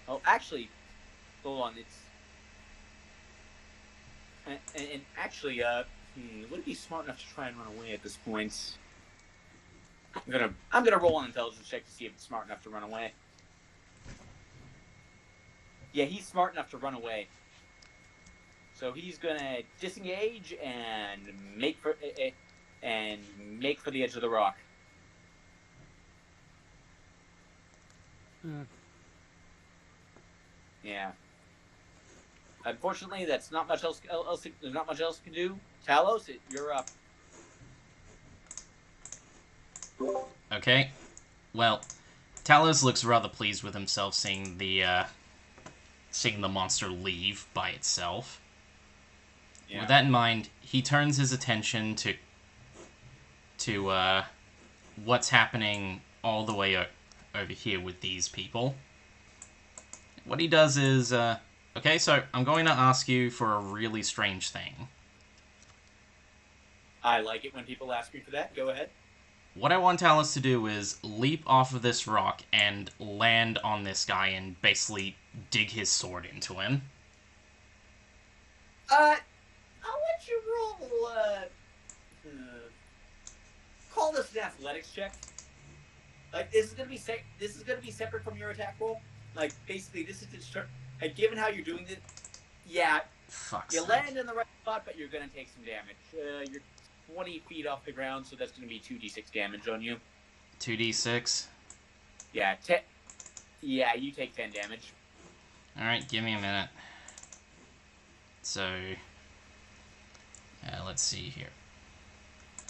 Oh, actually, hold on. And actually, would it be smart enough to try and run away at this point? I'm gonna roll an intelligence check to see if it's smart enough to run away. Yeah, he's smart enough to run away. So he's gonna disengage and make for the edge of the rock. Yeah. Unfortunately, that's not much else. There's not much else you can do. Talos, you're up. Okay. Well, Talos looks rather pleased with himself seeing the monster leave by itself. Yeah. With that in mind, he turns his attention to what's happening all the way over here with these people. What he does is, okay, so I'm going to ask you for a really strange thing. I like it when people ask me for that. Go ahead. What I want Talos to do is leap off of this rock and land on this guy and basically dig his sword into him. I'll let you roll, call this an athletics check. Like, this is gonna be separate from your attack roll. Like, basically, this is just, like, given how you're doing it, yeah, you land in the right spot, but you're gonna take some damage. You're 20 feet off the ground, so that's gonna be 2d6 damage on you. 2d6? Yeah, you take 10 damage. Alright, give me a minute. So, let's see here.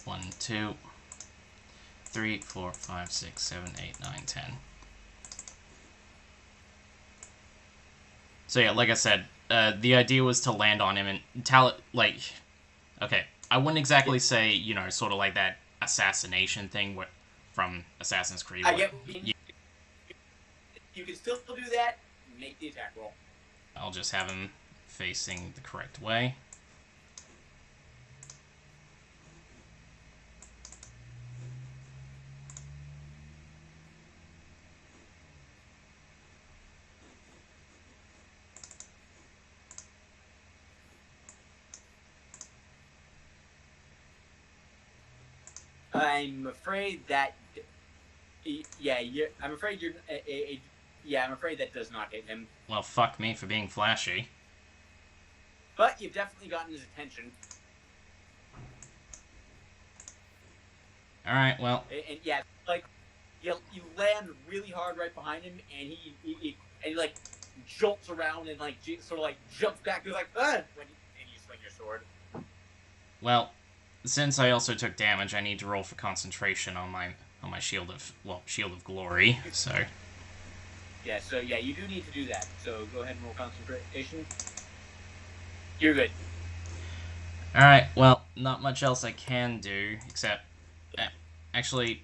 1, 2, 3, 4, 5, 6, 7, 8, 9, 10. So yeah, like I said, the idea was to land on him and okay, I wouldn't exactly say, sort of like that assassination thing from Assassin's Creed. I get you can still do that. Make the attack roll. I'll just have him facing the correct way. I'm afraid that. Yeah, I'm afraid you're. Yeah, I'm afraid that does not hit him. Well, fuck me for being flashy. But you've definitely gotten his attention. Alright, well, And yeah, like you land really hard right behind him, and he like jolts around and like sort of like jumps back. He's like, and you swing your sword. well, since I also took damage, I need to roll for concentration on my shield of glory. So Yeah, so yeah, you do need to do that. So go ahead and roll concentration. You're good. all right, well, not much else I can do except actually,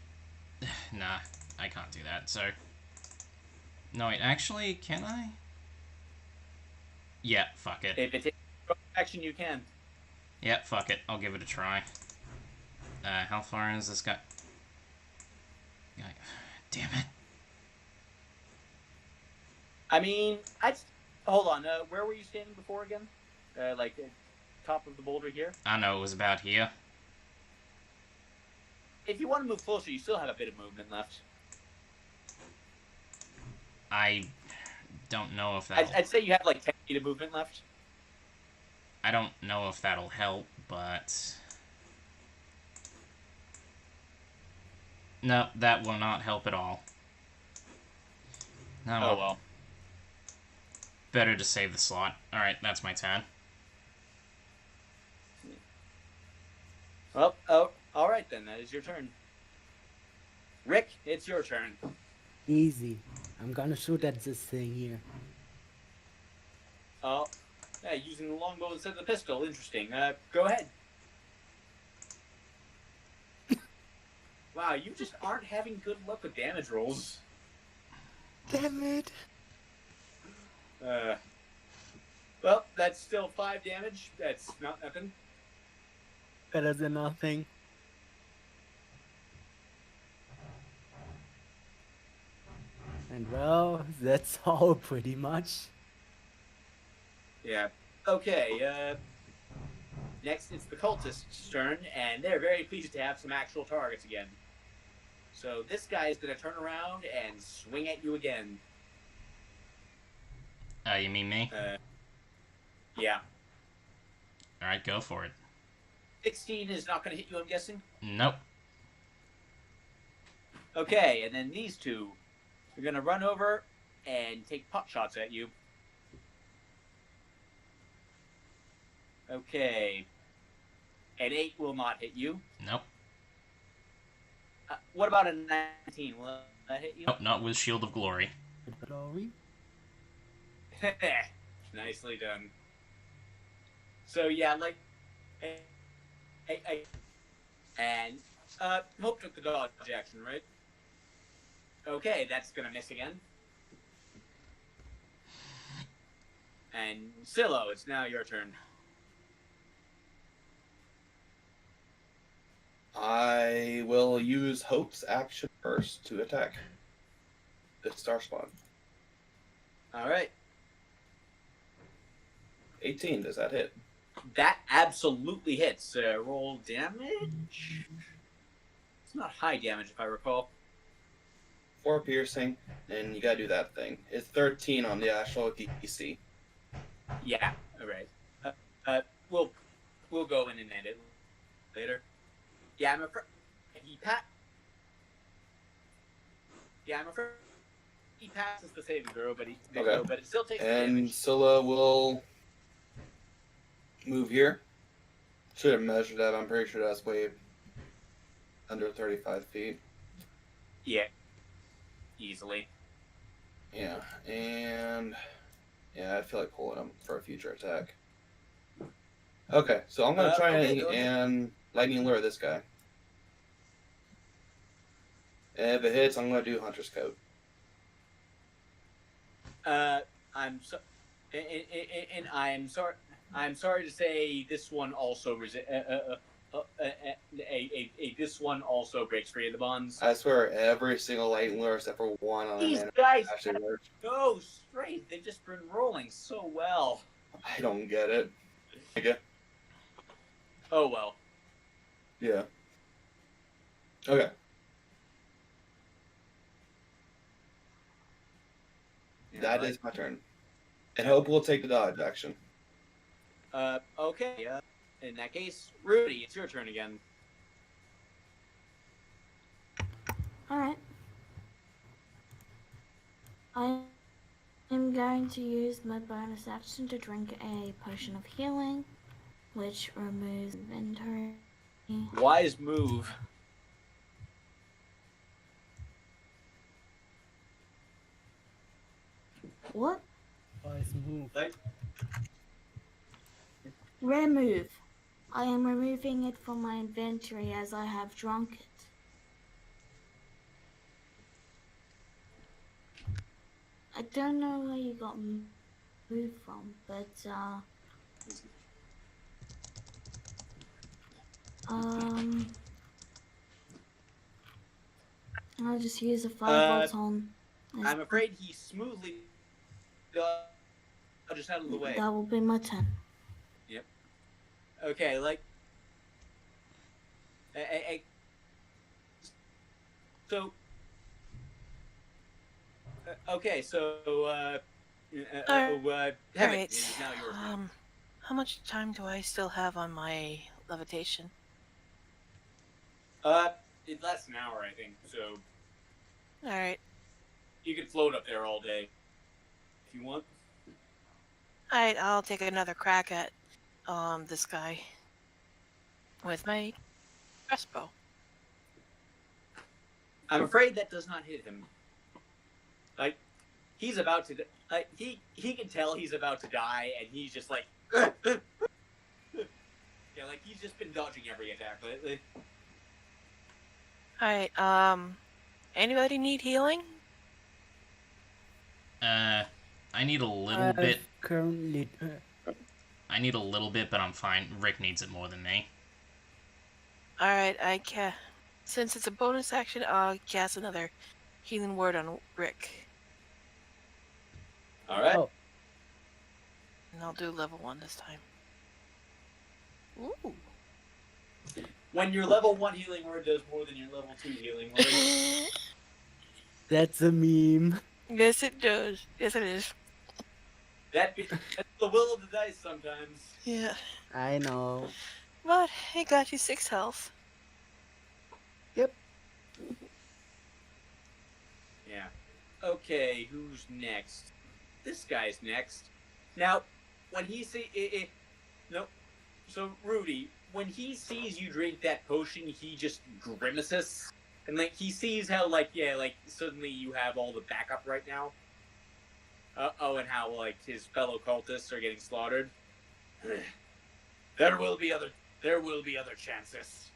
nah, I can't do that. So no, wait, actually, can I? Yeah, fuck it. If it takes action, you can. Yeah, fuck it. I'll give it a try. How far is this guy? Damn it. I mean, hold on. Where were you standing before again? Like top of the boulder here. I know, it was about here. If you want to move closer, you still have a bit of movement left. I don't know if that'll... I'd say you have like 10 feet of movement left. I don't know if that'll help, but... No, that will not help at all. No, Oh well. Better to save the slot. Alright, that's my turn. Well, alright then, that is your turn. Rick, it's your turn. Easy. I'm gonna shoot at this thing here. Oh, yeah, using the longbow instead of the pistol. Interesting. Go ahead. Wow, you just aren't having good luck with damage rolls. Damn it! Well, that's still 5 damage. That's not nothing. Better than nothing. And well, that's all pretty much. Yeah. Okay, next it's the cultist's turn, and they're very pleased to have some actual targets again. So this guy is going to turn around and swing at you again. You mean me? Yeah. Alright, go for it. 16 is not going to hit you, I'm guessing? Nope. Okay, and then these two are going to run over and take pot shots at you. Okay. An 8 will not hit you. Nope. What about a 19? Will that hit you? Nope, not with Shield of Glory. Glory? Nicely done. So yeah, like, and Hope took the dodge action, right? Okay, that's gonna miss again. And Silo, it's now your turn. I will use Hope's action first to attack the star spawn. All right, 18, does that hit? that absolutely hits. Roll damage. It's not high damage, if I recall. 4 piercing, and you gotta do that thing. It's 13 on the actual DC. Yeah. All right. We'll go in and end it later. Yeah, I'm afraid I'm afraid he passes the saving throw, but it still takes And damage. Scylla will move here. Should have measured that. I'm pretty sure that's way under 35 feet. Yeah. Easily. Yeah, and yeah, I feel like pulling him for a future attack. Okay, so I'm gonna try and lightning lure this guy. And if it hits, I'm gonna do Hunter's Coat. And I'm sorry to say this one also this one also breaks free of the bonds. I swear, every single lightning lure except for one on These an guys actually worked. go straight. They've just been rolling so well. I don't get it. Okay. Oh well. Yeah. Okay. That is my turn. And Hope will take the dodge action. Okay. In that case, Rudy, it's your turn again. Alright. I am going to use my bonus action to drink a potion of healing, which removes inventory. Wise move. What? Wise move. Remove. I am removing it from my inventory as I have drunk it. I don't know where you got moved from, but I'll just use a 5 volt on. I'm afraid he smoothly dodges out of the way. That will be my turn. Yep. Okay, like. So. Okay, so. Alright. Heaven, it is now your turn. How much time do I still have on my levitation? It lasts an hour, I think. So Alright. you can float up there all day if you want. Alright, I'll take another crack at this guy with my crossbow. I'm afraid that does not hit him. Like, he's about to. He can tell he's about to die, and he's just like. Yeah, like he's just been dodging every attack lately. Alright, anybody need healing? I need a little bit. Currently, I need a little bit, but I'm fine. Rick needs it more than me. Alright, since it's a bonus action, I'll cast another healing word on Rick. Alright. Oh. And I'll do level 1 this time. Ooh. When your level 1 healing word does more than your level 2 healing word. that's a meme. Yes, it does. Yes, it is. That's the will of the dice sometimes. Yeah. I know. But it got you 6 health. Yep. Yeah. Okay, who's next? This guy's next. Now, when he so Rudy, when he sees you drink that potion, he just grimaces. And, like, he sees how, like, yeah, like, suddenly you have all the backup right now. And how, like, his fellow cultists are getting slaughtered. There will be other chances.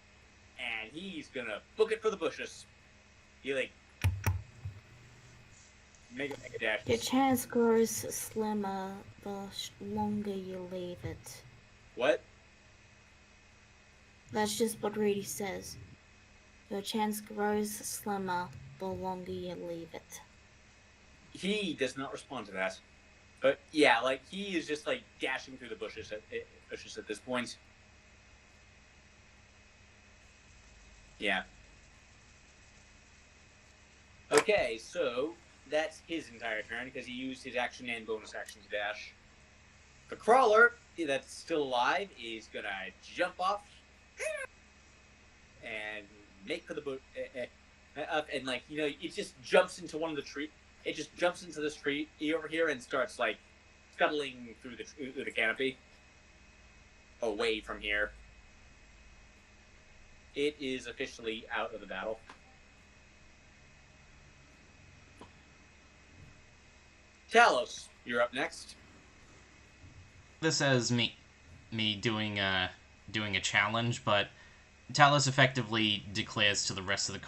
And he's gonna book it for the bushes. He, like, make a dash. Your chance grows slimmer the longer you leave it. What? That's just what Rudy says. Your chance grows slimmer the longer you leave it. He does not respond to that. But yeah, like he is just like dashing through the bushes at this point. Yeah. Okay, so that's his entire turn because he used his action and bonus action to dash. The crawler that's still alive is gonna jump off and make for the up and like it just jumps into one of the tree. It just jumps into this tree over here and starts like scuttling through the canopy away from here. It is officially out of the battle. Talos, you're up next. This as me doing a challenge, but Talos effectively declares to the rest of the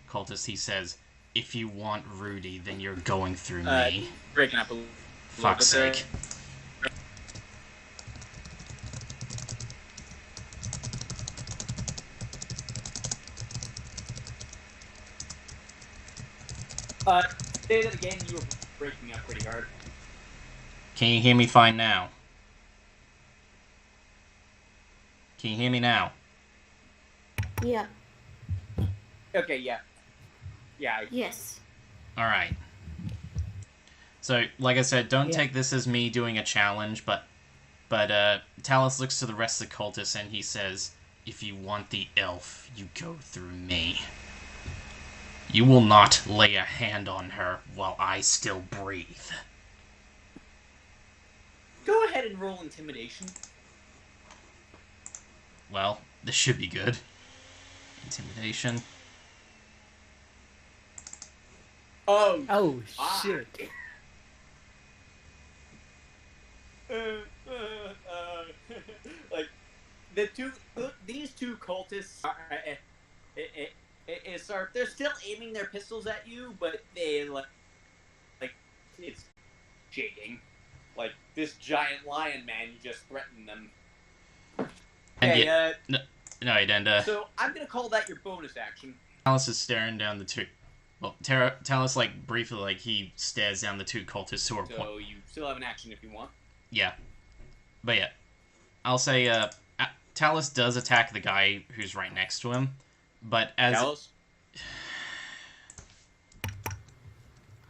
cultists. He says, "If you want Rudy, then you're going through me." Breaking up a little Fuck's bit there. sake. Say that again. You were breaking up pretty hard. Can you hear me fine now? Can you hear me now? Yeah. Okay, yeah. Yeah. Yes. Alright. So, like I said, don't Yeah. take this as me doing a challenge, but Talus looks to the rest of the cultists and he says, if you want the elf, you go through me. You will not lay a hand on her while I still breathe. Go ahead and roll intimidation. Well, this should be good. Intimidation. Oh. Oh Ah. shit! Like these two cultists are, they're still aiming their pistols at you, but they like it's shaking. Like this giant lion man, you just threatened them. And Okay, yet, no, he didn't. so I'm gonna call that your bonus action. Talus is staring down the two. Well, Talus, like, briefly, like, he stares down the two cultists who are. So you still have an action if you want. Yeah. But yeah. I'll say, Talus does attack the guy who's right next to him, but as. Talus?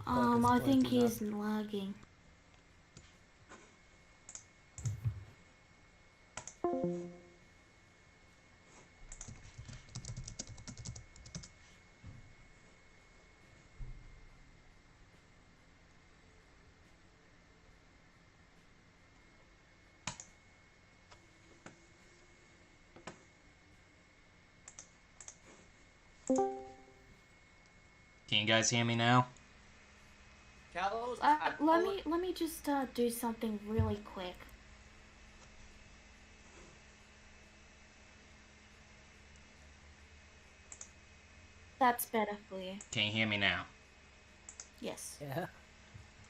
I think he's lagging. Can you guys hear me now? Talus? Let me just do something really quick. That's better for you. Can you hear me now? Yes. Yeah.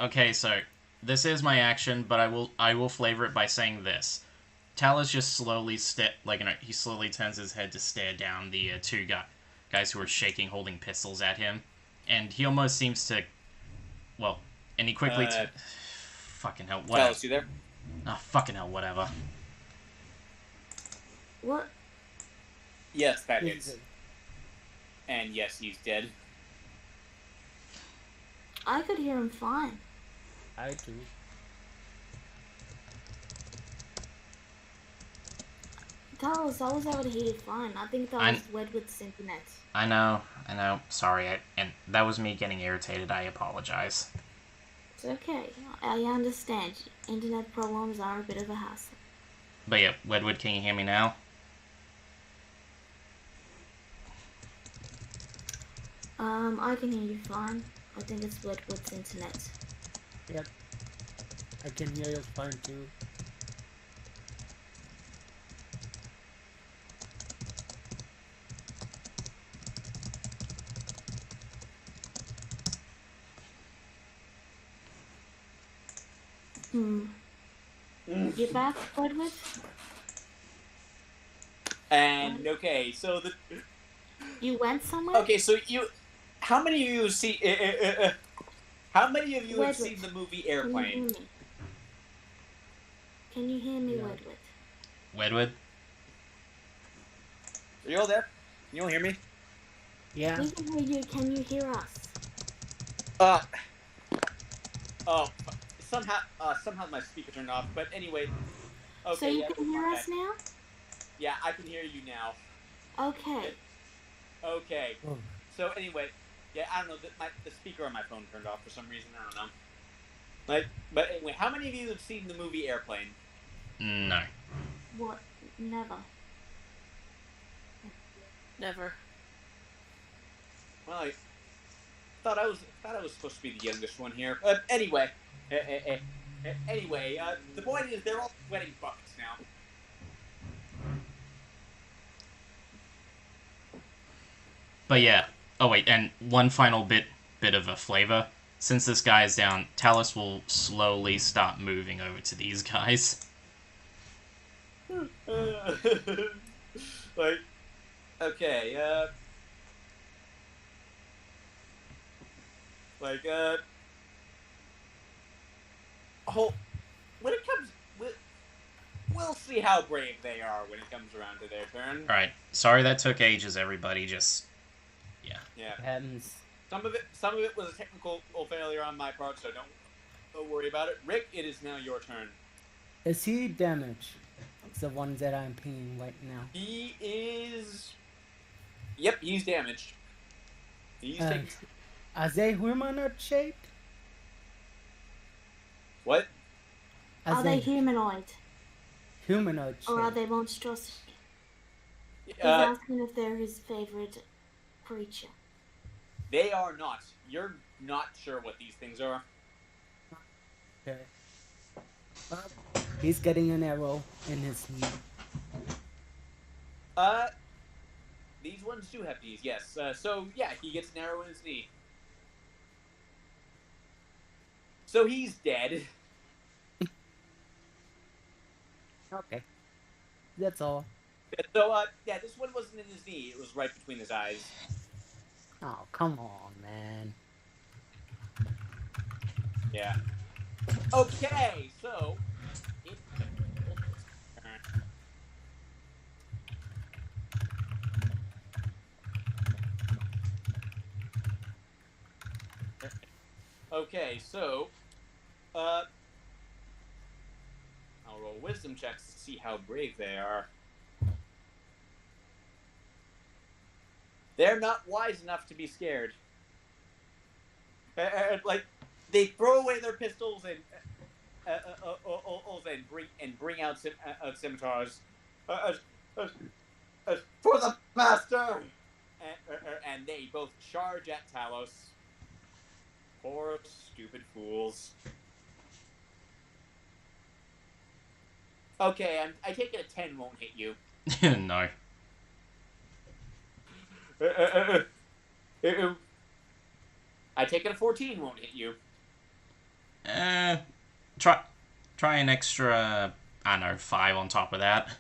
Okay, so this is my action, but I will flavor it by saying this. Talus just slowly he slowly turns his head to stare down the two guys who are shaking, holding pistols at him, and he almost seems to, well, and he quickly fucking hell, whatever. Talus, you there? Oh, fucking hell, whatever. What? Yes, that hits. And yes, he's dead. I could hear him fine. I do. Talos, I was able to hear you fine. I think that was Wedwood's internet. I know. Sorry, and that was me getting irritated. I apologize. It's okay. I understand. Internet problems are a bit of a hassle. But yeah, Wedwood, can you hear me now? I can hear you fine. I think it's Wedwood's internet. Yep. I can hear you fine too. You back, Wedwood? And okay, so You went somewhere? okay, so how many of you see? How many of you have Wedwood, seen the movie Can you hear Airplane? me? Can you hear me, Yeah. Wedwood? Wedwood? Are you all there? You all hear me? Yeah. We can hear you. Can you hear us? Somehow my speaker turned off. But anyway, okay. So you yeah, can hear okay. us now? Yeah, I can hear you now. Okay. Okay. Oh. So anyway, yeah, I don't know. The speaker on my phone turned off for some reason. I don't know. But anyway, how many of you have seen the movie Airplane? No. What? Never. Never. Well, I thought I was supposed to be the youngest one here. Anyway, the point is they're all sweating buckets now. But yeah. Oh wait, and one final bit of a flavor. Since this guy is down, Talus will slowly start moving over to these guys. Like, okay, Like, oh, when it comes, we'll see how brave they are when it comes around to their turn. All right. Sorry that took ages, everybody. Just Yeah. It happens. Some of it was a technical failure on my part, so don't worry about it. Rick, it is now your turn. Is he damaged? It's the one that I'm pinging right now. He is. Yep, he's damaged. He's taking. Are they humanoid shaped? What? Are they humanoid? Humanoid shaped. Or are they monstrosity? He's Uh, asking if they're his favorite creature. they are not. You're not sure what these things are. Okay. He's getting an arrow in his knee. These ones do have knees, yes. So, yeah, he gets an arrow in his knee. So he's dead. Okay. That's all. So, yeah, this one wasn't in his knee. It was right between his eyes. Oh, come on, man. Yeah. Okay, so... Okay, so... I'll roll wisdom checks to see how brave they are. They're not wise enough to be scared. Like, they throw away their pistols and bring out scimitars. For the master! And they both charge at Talos. Poor stupid fools. Okay, I take it a 10 won't hit you. No. I take it a 14 won't hit you. Try an extra, I don't know, 5 on top of that.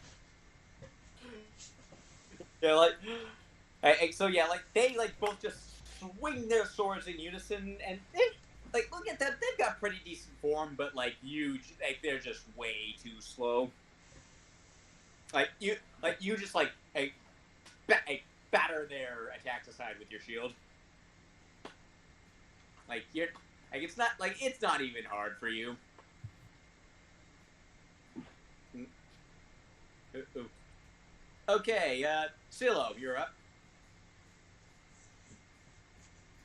Yeah, so yeah, they both just swing their swords in unison, and look at that, they've got pretty decent form, but they're just way too slow. You just batter their attacks aside with your shield. It's not even hard for you. Okay, Silo, you're up.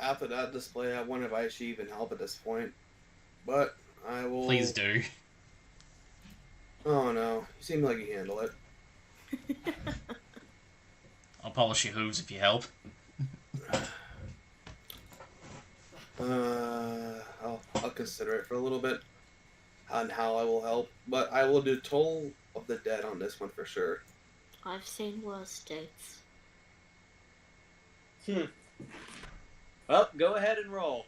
After that display, I wonder if I should even help at this point. But I will... Please do. Oh no, you seem like you handle it. I'll polish your hooves if you help. I'll consider it for a little bit on how I will help, but I will do Toll of the Dead on this one for sure. I've seen worse dates. Well, go ahead and roll.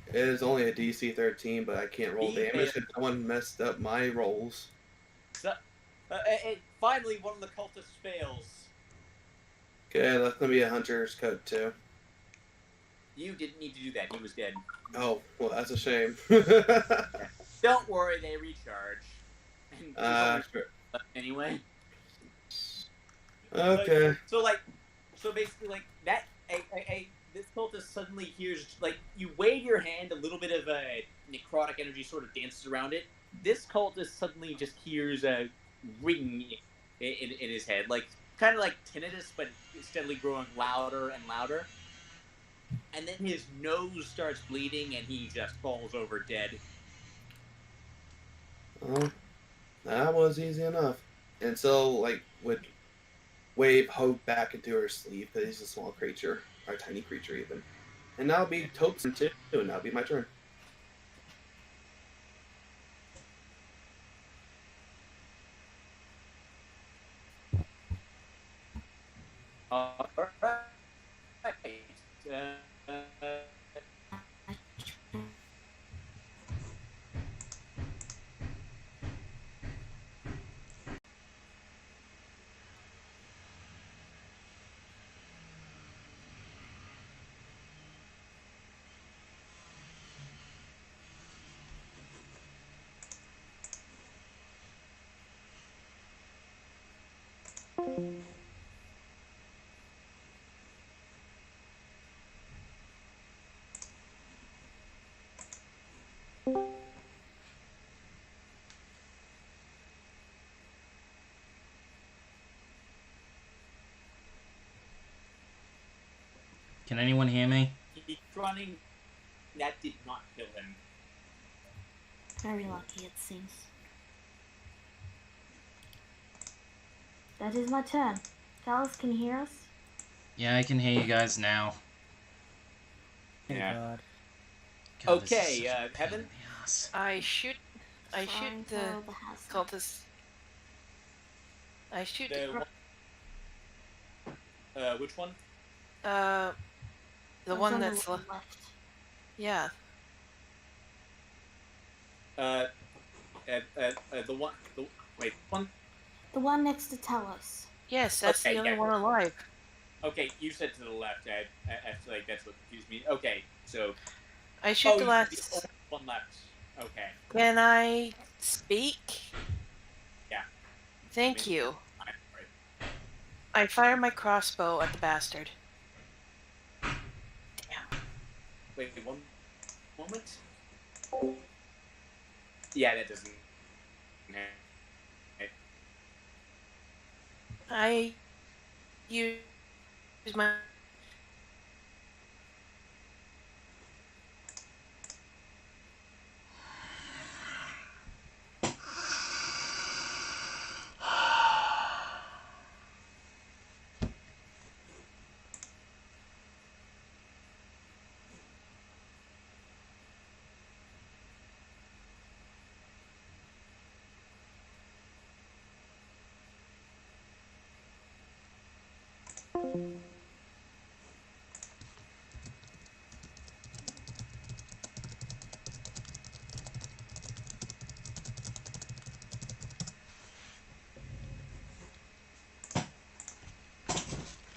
It is only a DC 13, but I can't roll He damage because someone messed up my rolls. So, finally, one of the cultists fails. Okay, that's gonna be a Hunter's Code too. You didn't need to do that. He was dead. Oh, well, that's a shame. Don't worry, they recharge. And Sure. anyway. Okay. So basically, that this cultist suddenly hears, you wave your hand, a little bit of a necrotic energy sort of dances around it. This cultist suddenly just hears a ring in his head, kind of like tinnitus, but steadily growing louder and louder. And then his nose starts bleeding, and he just falls over dead. Well, that was easy enough. And so, would wave Hope back into her sleeve, because he's a small creature, or a tiny creature even. And that'll be Tope's turn too, and that'll be my turn. All right. Can anyone hear me? He's running. That did not kill him. Very lucky, it seems. That is my turn. Dallas, can you hear us? Yeah, I can hear you guys now. Thank Yeah. God. God, this is Okay, such a pain Heaven? in the ass. I shoot Trying the for the hazard. cultist. I shoot The one, which one? the One's one on the that's left. yeah. The one. Wait, one. The one next to Talos. Yes, that's Okay, the only yeah. one alive. Okay, you said to the left. I feel like that's what confused me. Okay, so. I shoot the The last. only one left. Okay. Can I speak? Yeah. Thank you. Alright. I fire my crossbow at the bastard. Wait, one moment. Yeah, that doesn't. I use my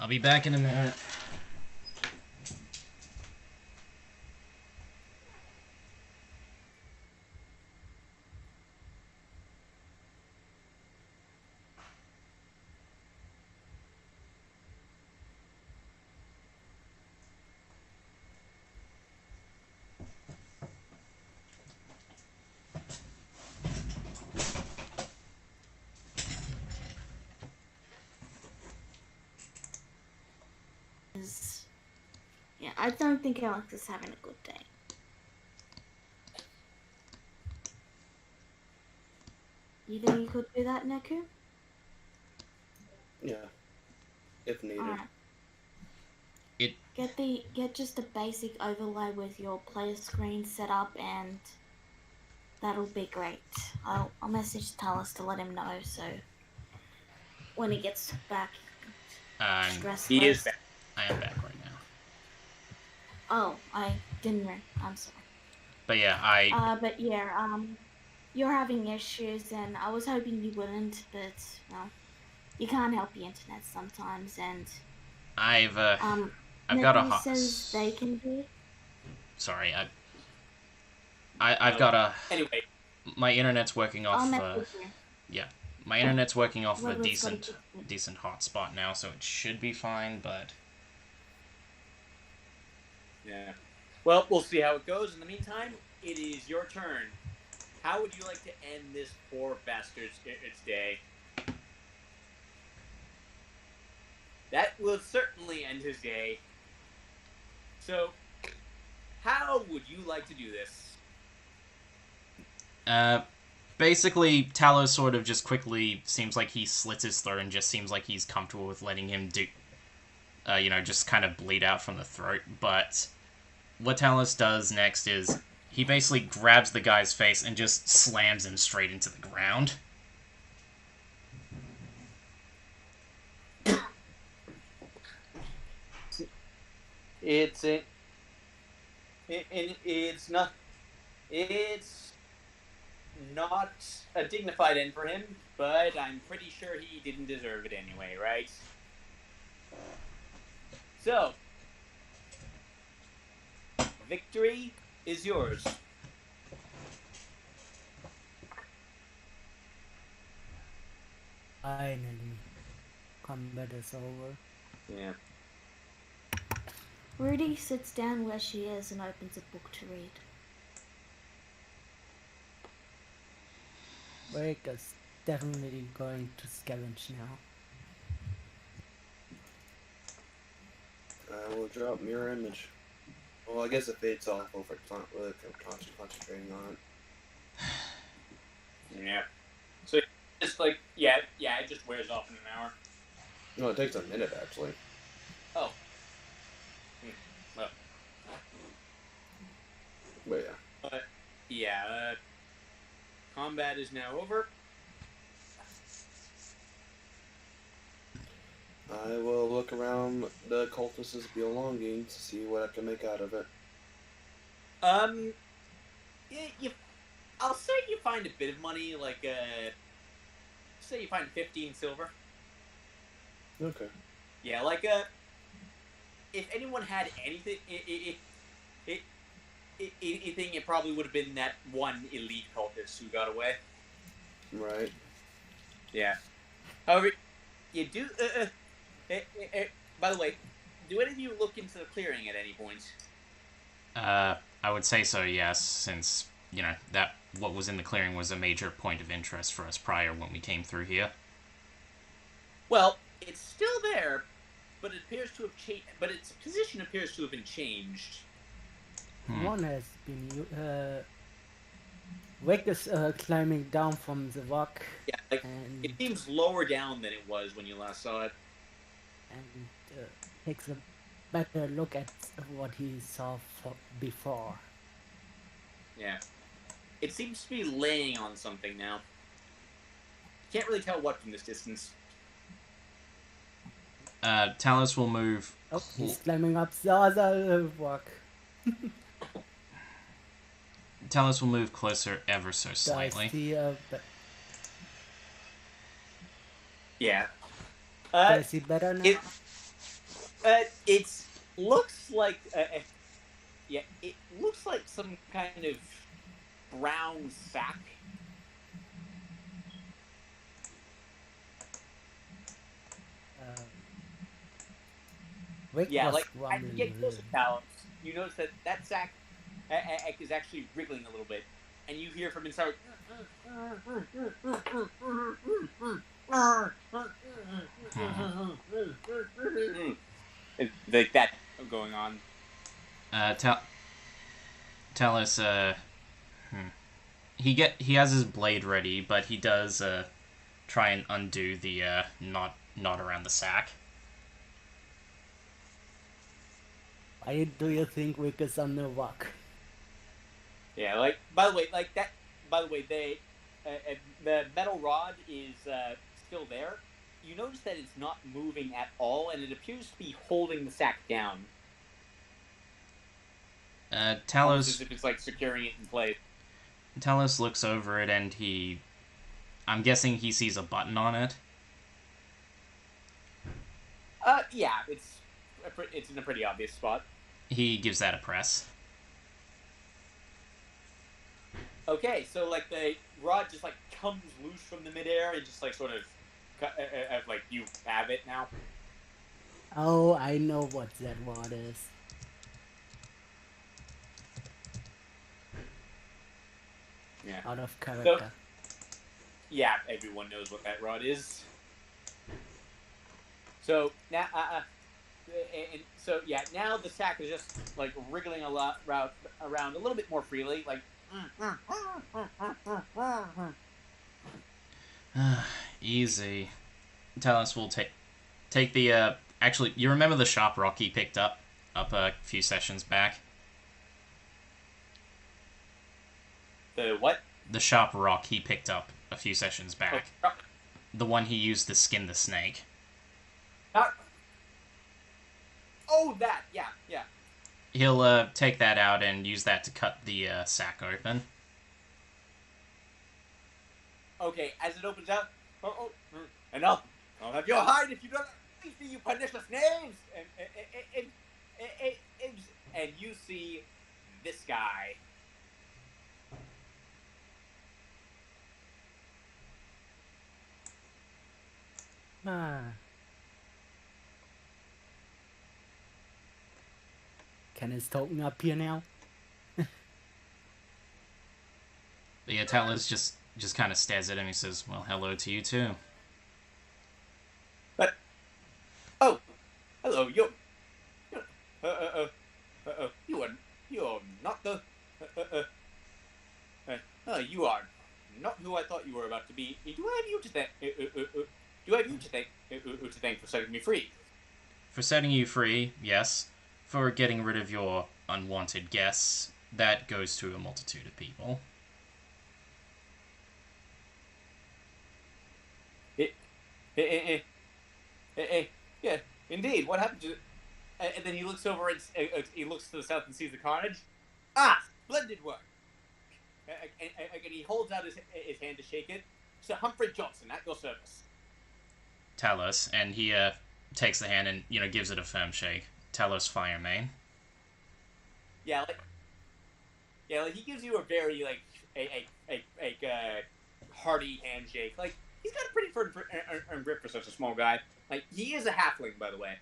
I'll be back in a minute. Yeah, I don't think Alex is having a good day. You think you could do that, Neku? Yeah, if needed. Alright. Get just a basic overlay with your player screen set up, and that'll be great. I'll message Talos to let him know, so when he gets back, stress He is less. back. I am back right now. Oh, I didn't. I'm sorry. But yeah, But yeah, you're having issues, and I was hoping you wouldn't, but well, you can't help the internet sometimes, and I've got a Neku hot. says they can do. Sorry, I've got a. Anyway, My internet's working off. I'll message you. Yeah, my internet's working off of a Whatever's gotta decent hotspot now, so it should be fine. But yeah. Well, we'll see how it goes. In the meantime, it is your turn. How would you like to end this poor bastard's day? That will certainly end his day. So, how would you like to do this? basically, Talos sort of just quickly seems like he slits his throat and just seems like he's comfortable with letting him do, just kind of bleed out from the throat. But what Talos does next is he basically grabs the guy's face and just slams him straight into the ground. It's not a dignified end for him, but I'm pretty sure he didn't deserve it anyway, right? So, victory is yours. Finally. combat is over. Yeah. Rudy sits down where she is and opens a book to read. Wake is definitely going to scavenge now. I will drop mirror image. Well, I guess it fades off if it's not really concentrating on it. Yeah. So it's like, yeah, it just wears off in an hour. No, it takes a minute actually. Oh. Well. But yeah. But yeah, combat is now over. I will look around the cultists' belongings to see what I can make out of it. I'll say you find a bit of money, like say you find 15 silver. Okay. Yeah, like if anyone had anything, anything, it probably would have been that one elite cultist who got away. Right. Yeah. However, you do. By the way, do any of you look into the clearing at any point? I would say so, yes, since, you know, that what was in the clearing was a major point of interest for us prior when we came through here. Well, it's still there, but it appears to have changed. But its position appears to have been changed. One has been. Wake is climbing down from the rock. Yeah, like and it seems lower down than it was when you last saw it. And takes a better look at what he saw before. Yeah. It seems to be laying on something now. Can't really tell what from this distance. Talos will move. Oh, he's climbing up the other rock. Talos will move closer ever so I slightly. see Yeah. I see better now. It looks like yeah, it looks like some kind of brown sack. Wake Yeah, was like as you grumbling get a closer little. to Talos, you notice that sack is actually wriggling a little bit, and you hear from inside. Like that going on. Talos, he has his blade ready, but he does try and undo the knot around the sack. Why do you think Wake is on the rock? Yeah, like by the way, they the metal rod is still there. You notice that it's not moving at all, and it appears to be holding the sack down. Almost Talos, as if it's like securing it in place. Talos looks over it and I'm guessing he sees a button on it. Yeah, it's in a pretty obvious spot. He gives that a press. Okay, so like the rod just like comes loose from the midair and just like sort of like you have it now. Oh, I know what that rod is. Yeah. Out of character. So, yeah, everyone knows what that rod is. So now, now the sack is just like wriggling a lot around a little bit more freely, like. Easy. Talos will take the actually, you remember the sharp rock he picked up a few sessions back? The what? The sharp rock he picked up a few sessions back. The one he used to skin the snake. Oh, that! Yeah. He'll take that out and use that to cut the sack open. Okay, as it opens out, and I'll have your hide if you don't see you pernicious knaves! And you see this guy. Can I talking up here now? But yeah, Talos just kind of stares at him. He says, "Well, hello to you too." But oh, hello, you are not the you are not who I thought you were about to be. Do I have you to thank? Do I have you to thank for setting me free? For setting you free, yes. For getting rid of your unwanted guests, that goes to a multitude of people. Yeah, indeed. What happened to? And then he looks over and he looks to the south and sees the carnage. Ah, splendid work. And he holds out his hand to shake it. Sir Humphrey Johnson, at your service. Talos, and he takes the hand and gives it a firm shake. Talos Firemane. Yeah, like he gives you a very hearty handshake. Like he's got a pretty firm grip for such a small guy. Like he is a halfling, by the way.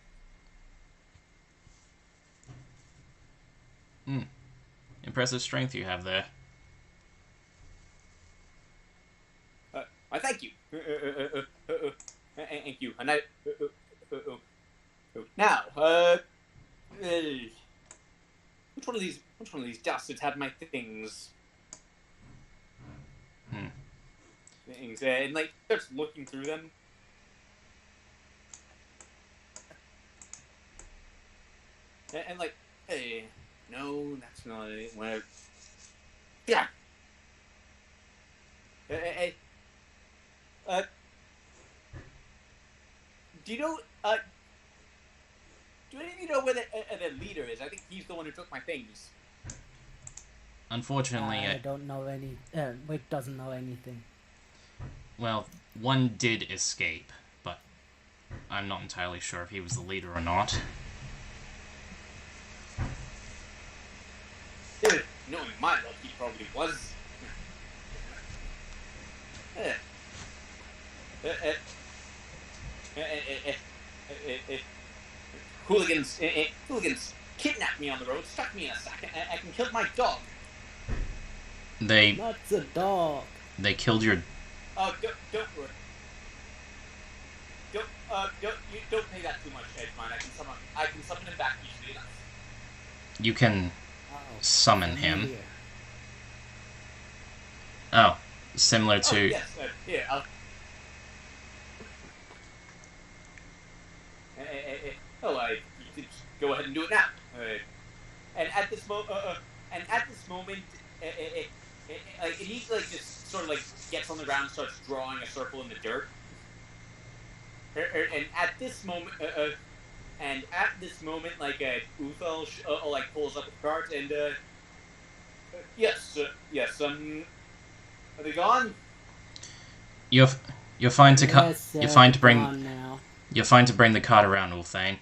Impressive strength you have there. I thank you. Thank you. And I. Now, which one of these dastards had my things? Things, and like starts looking through them. And like, hey, no, that's not it. Well, yeah. Do you know? Do any of you know where the leader is? I think he's the one who took my things. Unfortunately, I don't know any. Wick doesn't know anything. Well, one did escape, but I'm not entirely sure if he was the leader or not. Knowing my luck, he probably was. Hooligans kidnapped me on the road, stuck me in a sack, and killed my dog. That's a dog. They killed your... Don't worry. Don't pay that too much, Edmund. I can summon him back easily enough. You can summon him. Oh, similar to... Oh, yes, yeah, you could go ahead and do it now. And at this moment, he just sort of gets on the ground, and starts drawing a circle in the dirt. And at this moment, Uthal pulls up a cart and yes, are they gone? You're fine to you're fine to bring. Now. You're fine to bring the cart around, Ulthane.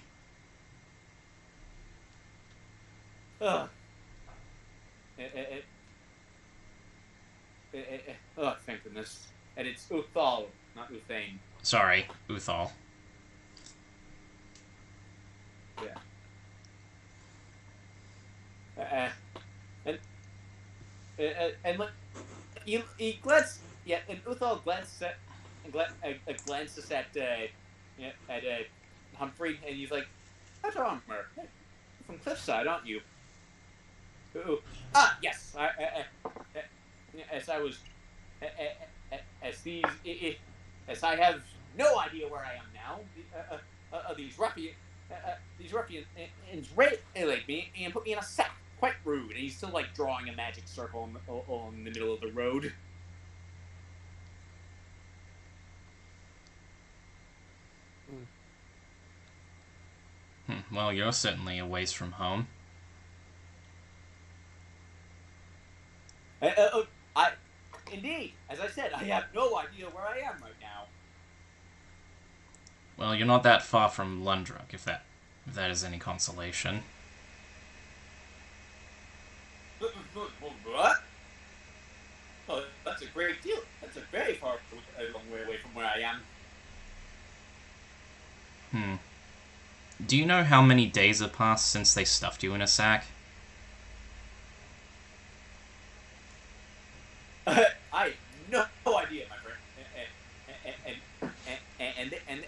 Oh, thank goodness. And it's Uthal, not Uthane. Sorry, Uthal. Yeah. And he glances. Yeah, and Uthal glances at Humphrey, and he's like, "That's armor. You're from Cliffside, aren't you?" Ooh. Ah, yes. As I have no idea where I am now. These ruffians railed me and put me in a sack. Quite rude. And he's still drawing a magic circle in the middle of the road. Well, you're certainly a ways from home. Indeed, as I said, I have no idea where I am right now. Well, you're not that far from Lundruk, if that is any consolation. What? Oh, that's a great deal. That's a very long way away from where I am. Do you know how many days have passed since they stuffed you in a sack? I have no idea, my friend.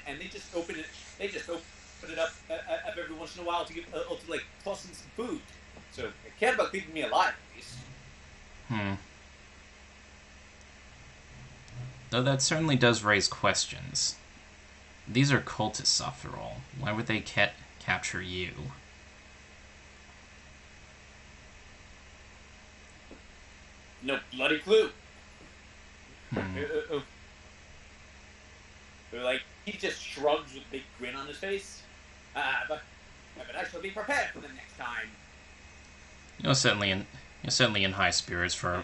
And they just open it. They just open it up every once in a while to get to like toss in some food. So I care about keeping me alive, at least. Though that certainly does raise questions. These are cultists, after all. Why would they capture you? No bloody clue. Like, he just shrugs with a big grin on his face. But I shall be prepared for the next time. You're certainly in high spirits for.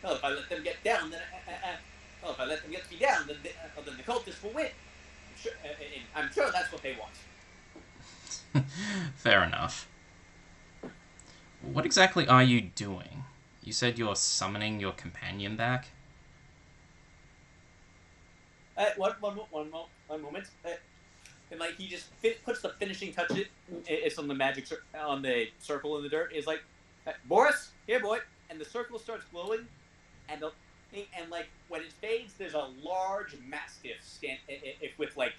Well, if I let them get down, then if I let them get me down, then the cultists will win. I'm sure that's what they want. Fair enough. What exactly are you doing? You said you're summoning your companion back? One moment. And like he just puts the finishing touch. It's on the magic on the circle in the dirt. Is like, Boris, here, boy, and the circle starts glowing, and like when it fades, there's a large mastiff with like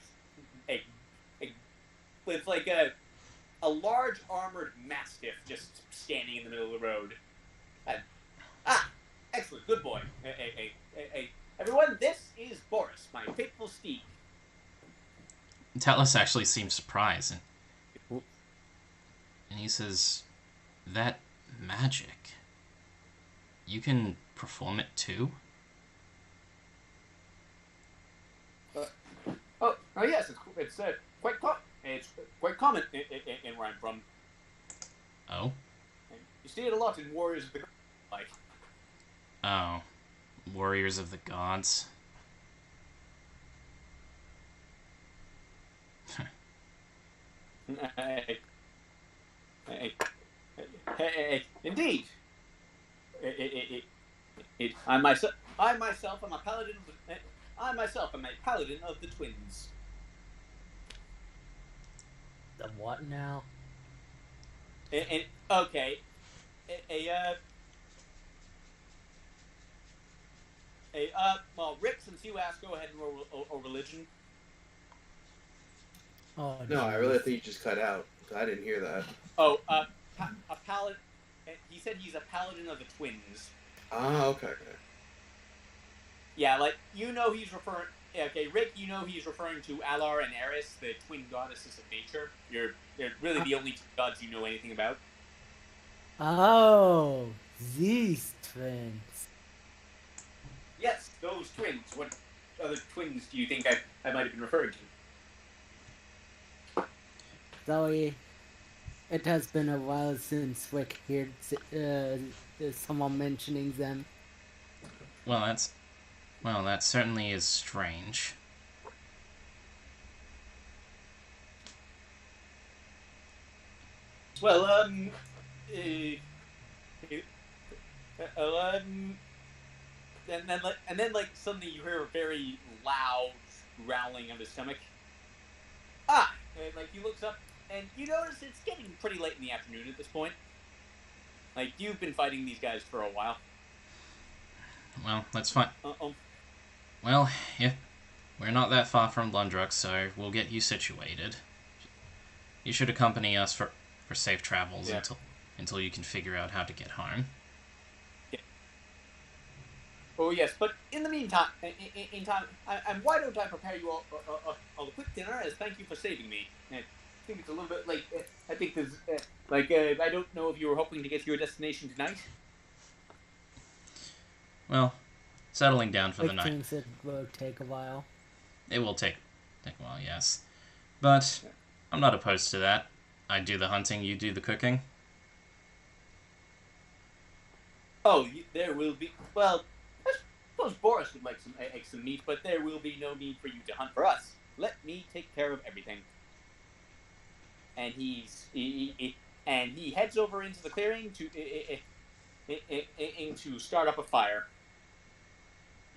a large armored mastiff just standing in the middle of the road. Excellent, good boy. Hey, everyone, this is Boris, my faithful steed. Talos actually seems surprised, and he says, "That magic, you can perform it too?" Oh yes, it's quite common in where I'm from. Oh. And you see it a lot in Warriors of the Gods, like. Oh, Warriors of the Gods. Indeed. I myself am a paladin. I myself am a paladin of the twins. The what now? Okay. Well, Rick, since you asked, go ahead and roll religion. Oh, No, I really think you just cut out. I didn't hear that. Oh, a paladin. He said he's a paladin of the twins. Ah, okay. Yeah, like, you know he's referring... Okay, Rick, you know he's referring to Alar and Eris, the twin goddesses of nature. They're really the only two gods you know anything about. Oh, these twins. Yes, those twins. What other twins do you think I might have been referring to? Zoe, it has been a while since Rick heard someone mentioning them. Well, that certainly is strange. Well, and then suddenly you hear a very loud growling of his stomach. And like he looks up and you notice it's getting pretty late in the afternoon at this point. Like you've been fighting these guys for a while. Well, that's fine. Well, yeah, we're not that far from Lundruk, so we'll get you situated. You should accompany us for safe travels until you can figure out how to get home. Yeah. Oh yes, but in the meantime, and why don't I prepare you all a quick dinner as thank you for saving me? I think it's a little bit late. I think there's I don't know if you were hoping to get to your destination tonight. Well, settling down for the night. Thinks it will take a while. It will take a while, yes. But I'm not opposed to that. I do the hunting, you do the cooking. Oh, there will be... Well, I suppose Boris would like some meat, but there will be no need for you to hunt for us. Let me take care of everything. And he heads over into the clearing to start up a fire.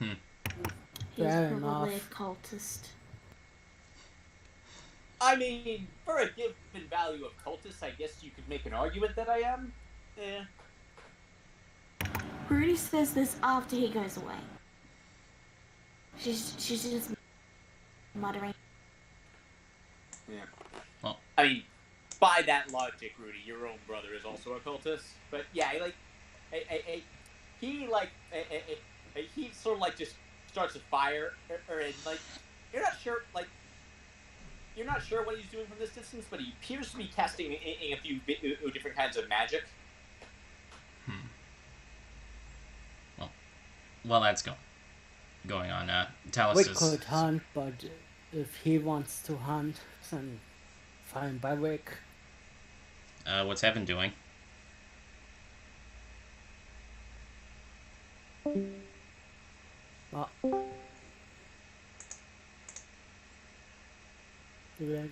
He's Fair probably enough. a cultist. I mean, for a given value of cultist, I guess you could make an argument that I am. Eh. Rudy says this after he goes away. She's just muttering. Yeah. Well. I mean, by that logic, Rudy, your own brother is also a cultist. But yeah, he sort of like just starts a fire, and like you're not sure what he's doing from this distance, but he appears to be casting a few different kinds of magic. Well, that's going on. Talus We is... could hunt, but if he wants to hunt, then fine by Wick. What's Heaven doing?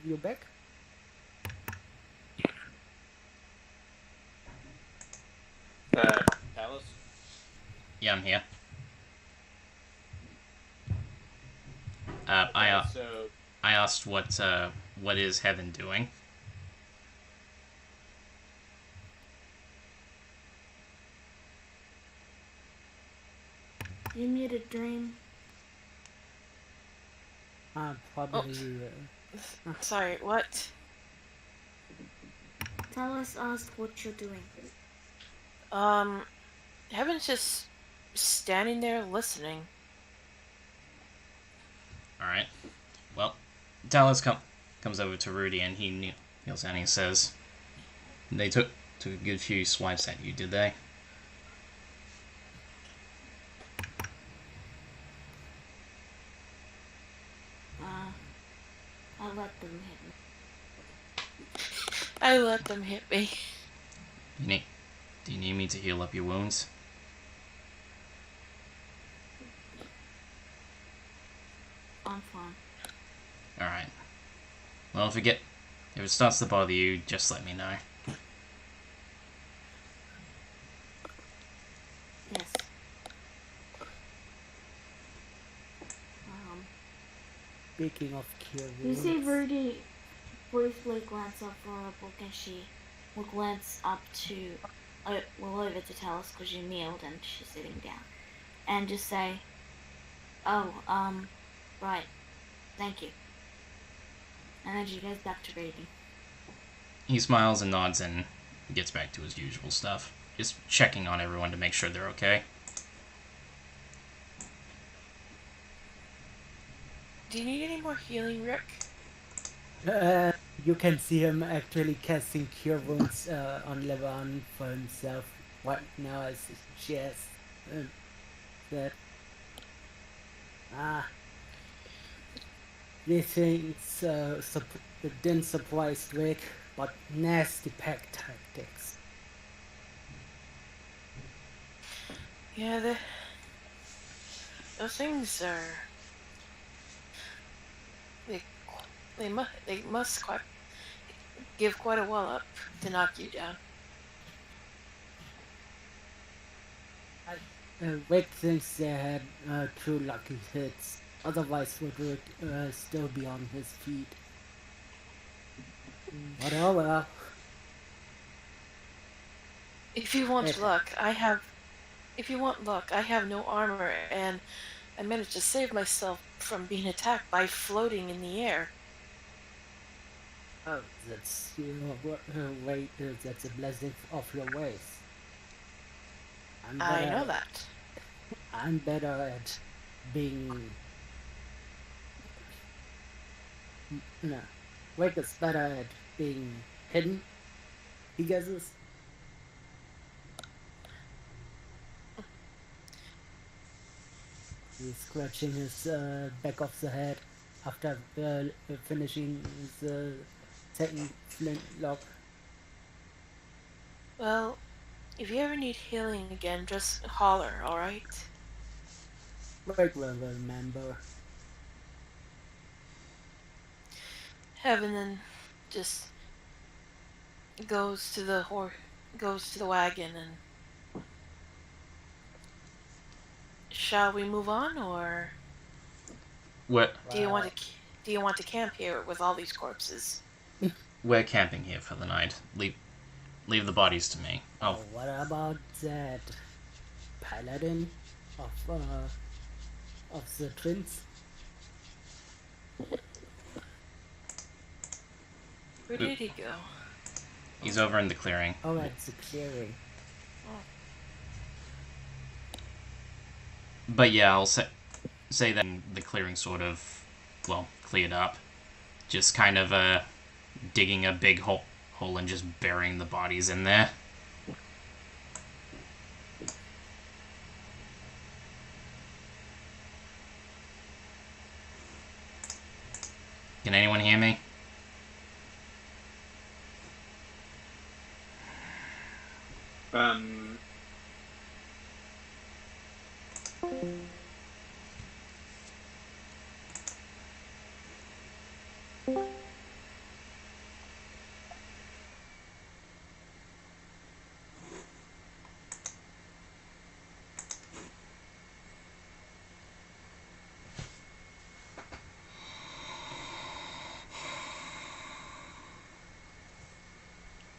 You back? Talus? Yeah, I'm here. I asked what is Heaven doing? You muted Dream. Probably. Sorry, what? Talus asked what you're doing. Heaven's just standing there listening. Alright. Well, Talus comes over to Rudy and he kneels down and he says, they took a good few swipes at you, did they? I let them hit me. I let them hit me. Do you need me to heal up your wounds? I'm fine. Alright. Well, if it starts to bother you, just let me know. Yes. Speaking of cure You wounds, see Rudy briefly glance up for a book, and she will glance up to, over to Talus because you kneeled and she's sitting down, and just say, "Oh, right, thank you." And then she goes back to reading. He smiles and nods and gets back to his usual stuff. Just checking on everyone to make sure they're okay. Do you need any more healing, Rick? you can see him actually casting cure wounds on Levan for himself right now as his chest. That these things didn't surprise Rick, but nasty pack tactics. Yeah, those things are... They must give quite a wallop to knock you down. Rick thinks they had 2 lucky hits, otherwise would Rick still be on his feet. But oh well. If you want luck, I have no armor, and I managed to save myself from being attacked by floating in the air. Oh, that's that's a blessing of your ways. I know that. I'm better at being... No. Rick is better at being hidden, he guesses. He's scratching his back of the head after finishing his second flintlock. Well, if you ever need healing again, just holler, alright? Rick will remember. Heaven then just goes to the wagon and... Shall we move on, or What? do you want do you want to camp here with all these corpses? We're camping here for the night. Leave the bodies to me. Oh, what about that paladin of the twins? Where did he go? He's over in the clearing. Oh, that's the clearing. But yeah, I'll say that the clearing sort of, well, cleared up. Just kind of digging a big hole and just burying the bodies in there. Can anyone hear me?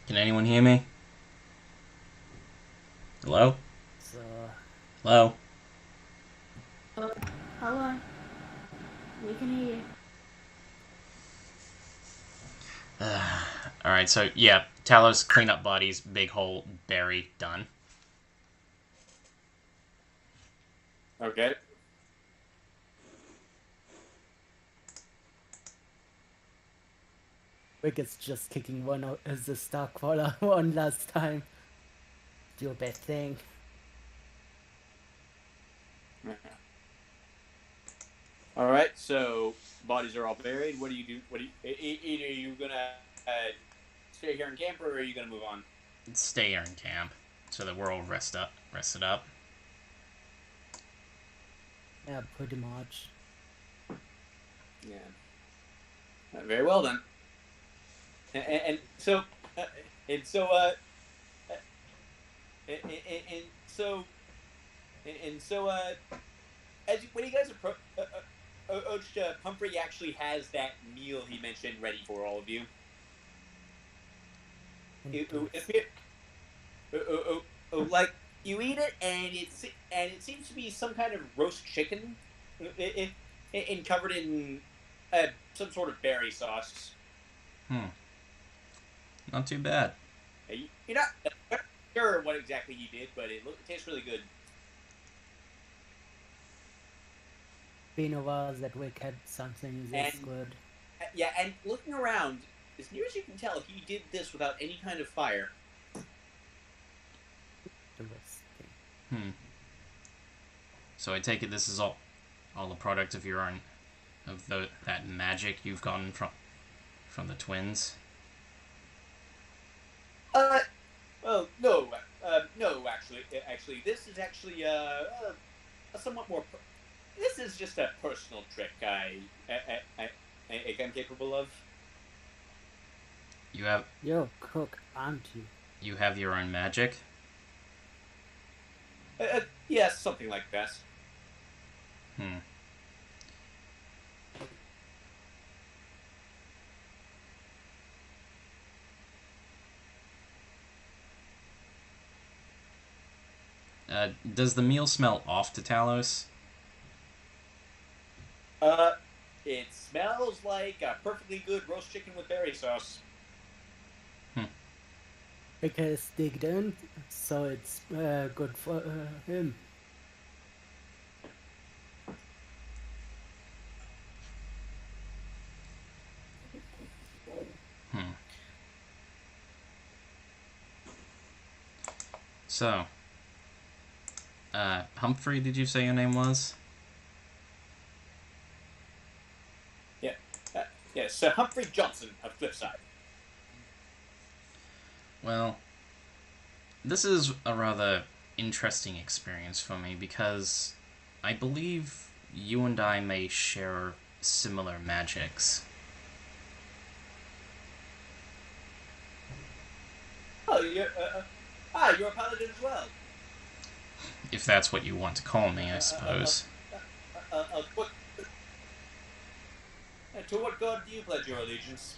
Can anyone hear me? Hello? So, Hello? Hello. We can hear you. Alright, so yeah, Talos, clean up bodies, big hole, bury, done. Okay. Rick is just kicking one out as the Starcrawler one last time. Do a bad thing. All right, so bodies are all buried. What do you do? Either are you gonna stay here in camp, or are you gonna move on? Stay here in camp, so that we're all rested up. Yeah, pretty much. Yeah. Very well then. And so when you guys approach, Humphrey actually has that meal he mentioned ready for all of you. Like you eat it, and it seems to be some kind of roast chicken, and covered in some sort of berry sauce. Not too bad. You're not sure what exactly he did, but it tastes really good. Been a while that Rick had something this good. Yeah, and looking around, as near as you can tell, he did this without any kind of fire. Interesting. So I take it this is all the product of your own, that magic you've gotten from the twins. No, actually, this is actually a somewhat more. This is just a personal trick I'm capable of. You're a cook, aren't you? You have your own magic? Yes, something like that. Does the meal smell off to Talos? It smells like a perfectly good roast chicken with berry sauce. Rick has digged in, so it's good for him. So, Humphrey, did you say your name was? Yes, Sir Humphrey Johnson of Cliffside. Well, this is a rather interesting experience for me because I believe you and I may share similar magics. Oh, you're a paladin as well. If that's what you want to call me, I suppose. To what god do you pledge your allegiance?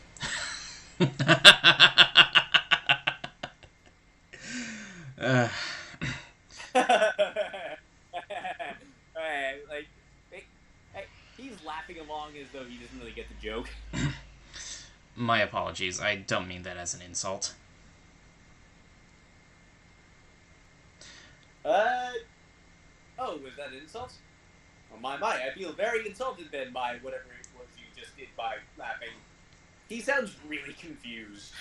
uh, Like, he's laughing along as though he doesn't really get the joke. my apologies. I don't mean that as an insult. Oh, was that an insult? Oh, my, I feel very insulted then by whatever it was you just did by laughing. He sounds really confused.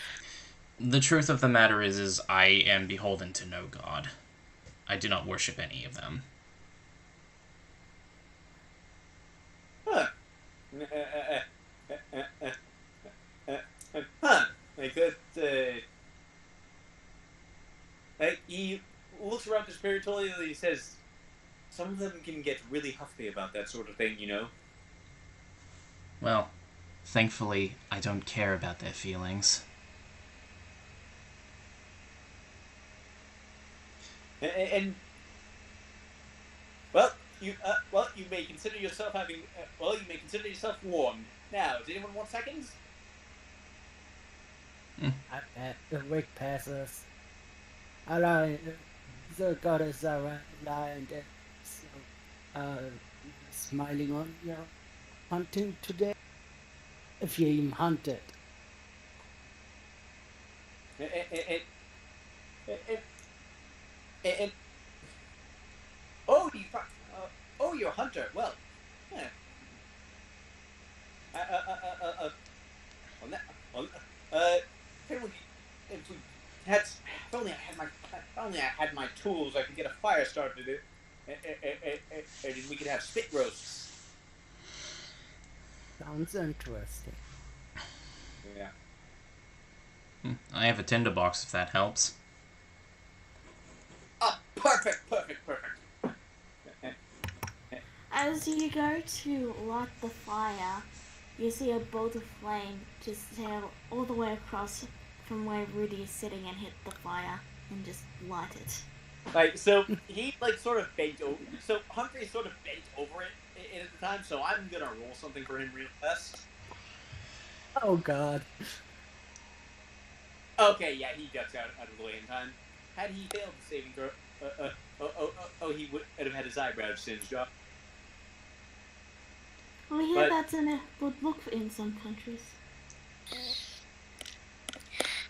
The truth of the matter is I am beholden to no god. I do not worship any of them. Huh. Huh. Like that, like, he looks around conspiratorially and he says, some of them can get really huffy about that sort of thing, you know? Well, thankfully, I don't care about their feelings. And well, you may consider yourself having, you may consider yourself warned. Now, does anyone want seconds? The week passes. The goddess are lying there, smiling on you, hunting today. If you even hunted. Oh, you're a hunter. Well, yeah. If only I had my tools, I could get a fire started, and we could have spit roasts. Sounds interesting. Yeah. I have a tinderbox if that helps. Ah, perfect. As you go to light the fire, you see a bolt of flame just sail all the way across from where Rudy is sitting and hit the fire and just light it. Like, so he sort of bent over. So Humphrey sort of bent over it at the time. So I'm gonna roll something for him real fast. Oh God. Okay, yeah, he ducks out of the way in time. Had he failed the saving throw, he would have had his eyebrows singed off. We hear that's a good look in some countries.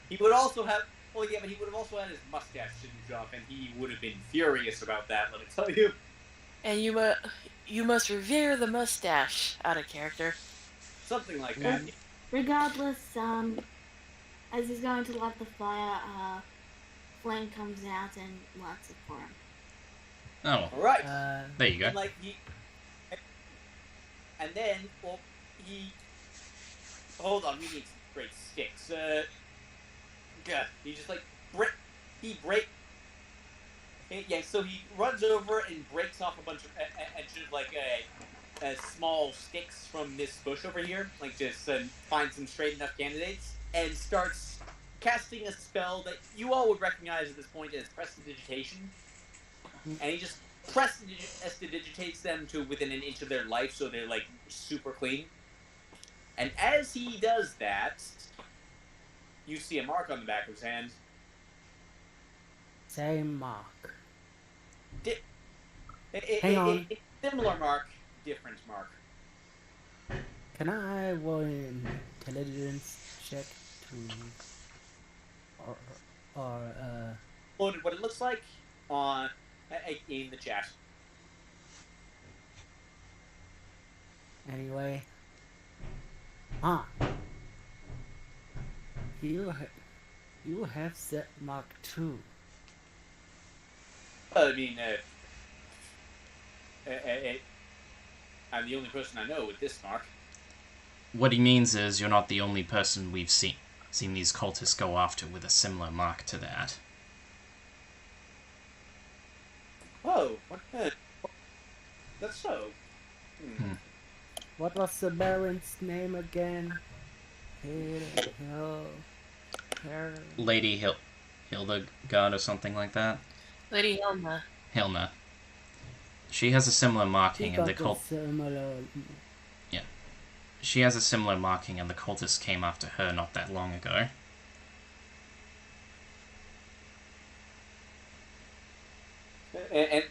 He would also have. Well, yeah, but he would have also had his mustache singed off, and he would have been furious about that. Let me tell you. And you must revere the mustache out of character. Something like that. Regardless, as he's going to light the fire, flame comes out and lights it for him. Oh, All right. there you go. And then, well, he. Hold on, we need some great sticks. He just Yeah, so he runs over and breaks off a bunch of small sticks from this bush over here, finds some straight enough candidates, and starts casting a spell that you all would recognize at this point as prestidigitation. And he just prestidigitates them to within an inch of their life, so they're super clean. And as he does that, you see a mark on the back of his hand. Same mark. Hang on. Similar mark, different mark. Can I roll an intelligence check What it looks like on in the chat. Anyway. You have that mark too. I mean, I'm the only person I know with this mark. What he means is you're not the only person we've seen these cultists go after with a similar mark to that. Oh, that's so. What was the Baron's name again? Lady Hildegard or something like that? Lady Hilma. She has a similar marking, and the cult. Similar... Yeah. she has a similar marking, and the cultists came after her not that long ago. And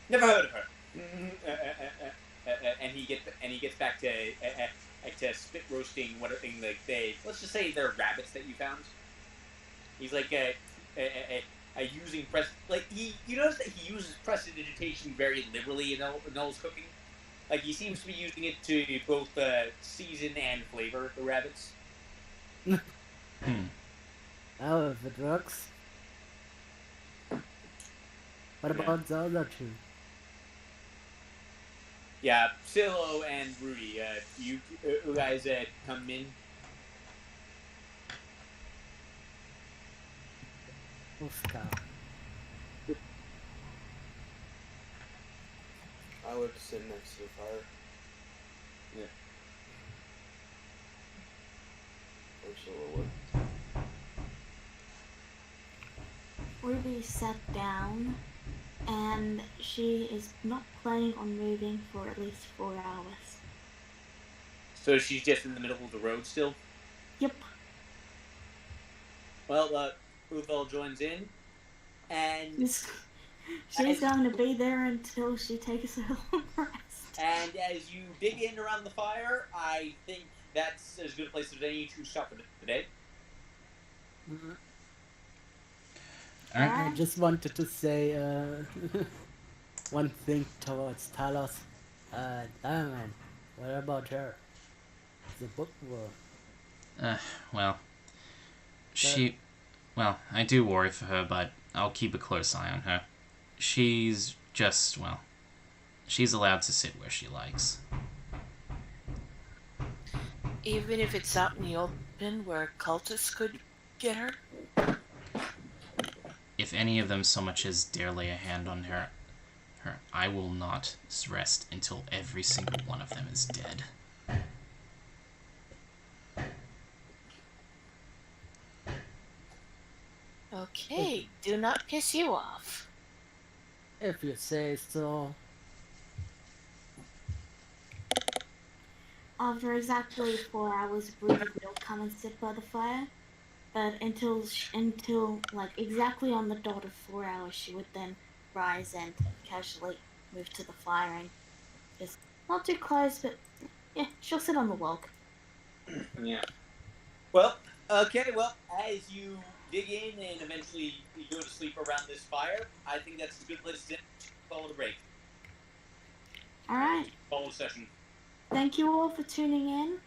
never heard of her. And he gets back to spit roasting whatever thing like let's just say they're rabbits that you found. He's like using you notice that he uses prestidigitation very liberally in Noel's cooking. Like he seems to be using it to both season and flavor the rabbits. Oh, if it works. What about the other two? Yeah, Silo and Rudy, you guys come in. Oscar. I would sit next to the fire. Yeah. Ursula would. Ruby sat down, and she is not planning on moving for at least 4 hours. So she's just in the middle of the road still? Yep. Well, Uthal joins in, and She's going to be there until she takes her long rest. And as you dig in around the fire, I think that's as good a place as any to stop for today. Mm-hmm. Alright. I just wanted to say one thing towards Talos. Diamond, what about her? The bookworm. Well, I do worry for her, but I'll keep a close eye on her. She's just, she's allowed to sit where she likes. Even if it's out in the open where cultists could get her? If any of them so much as dare lay a hand on her, I will not rest until every single one of them is dead. Okay, do not piss you off. If you say so. After exactly 4 hours, Ruby will come and sit by the fire. But until like exactly on the dot of 4 hours, she would then rise and casually move to the fire and just not too close, but yeah, she'll sit on the log. Yeah. Well, okay, as you dig in and eventually you go to sleep around this fire, I think that's a good place to call it a break. All right. Call it a session. Thank you all for tuning in.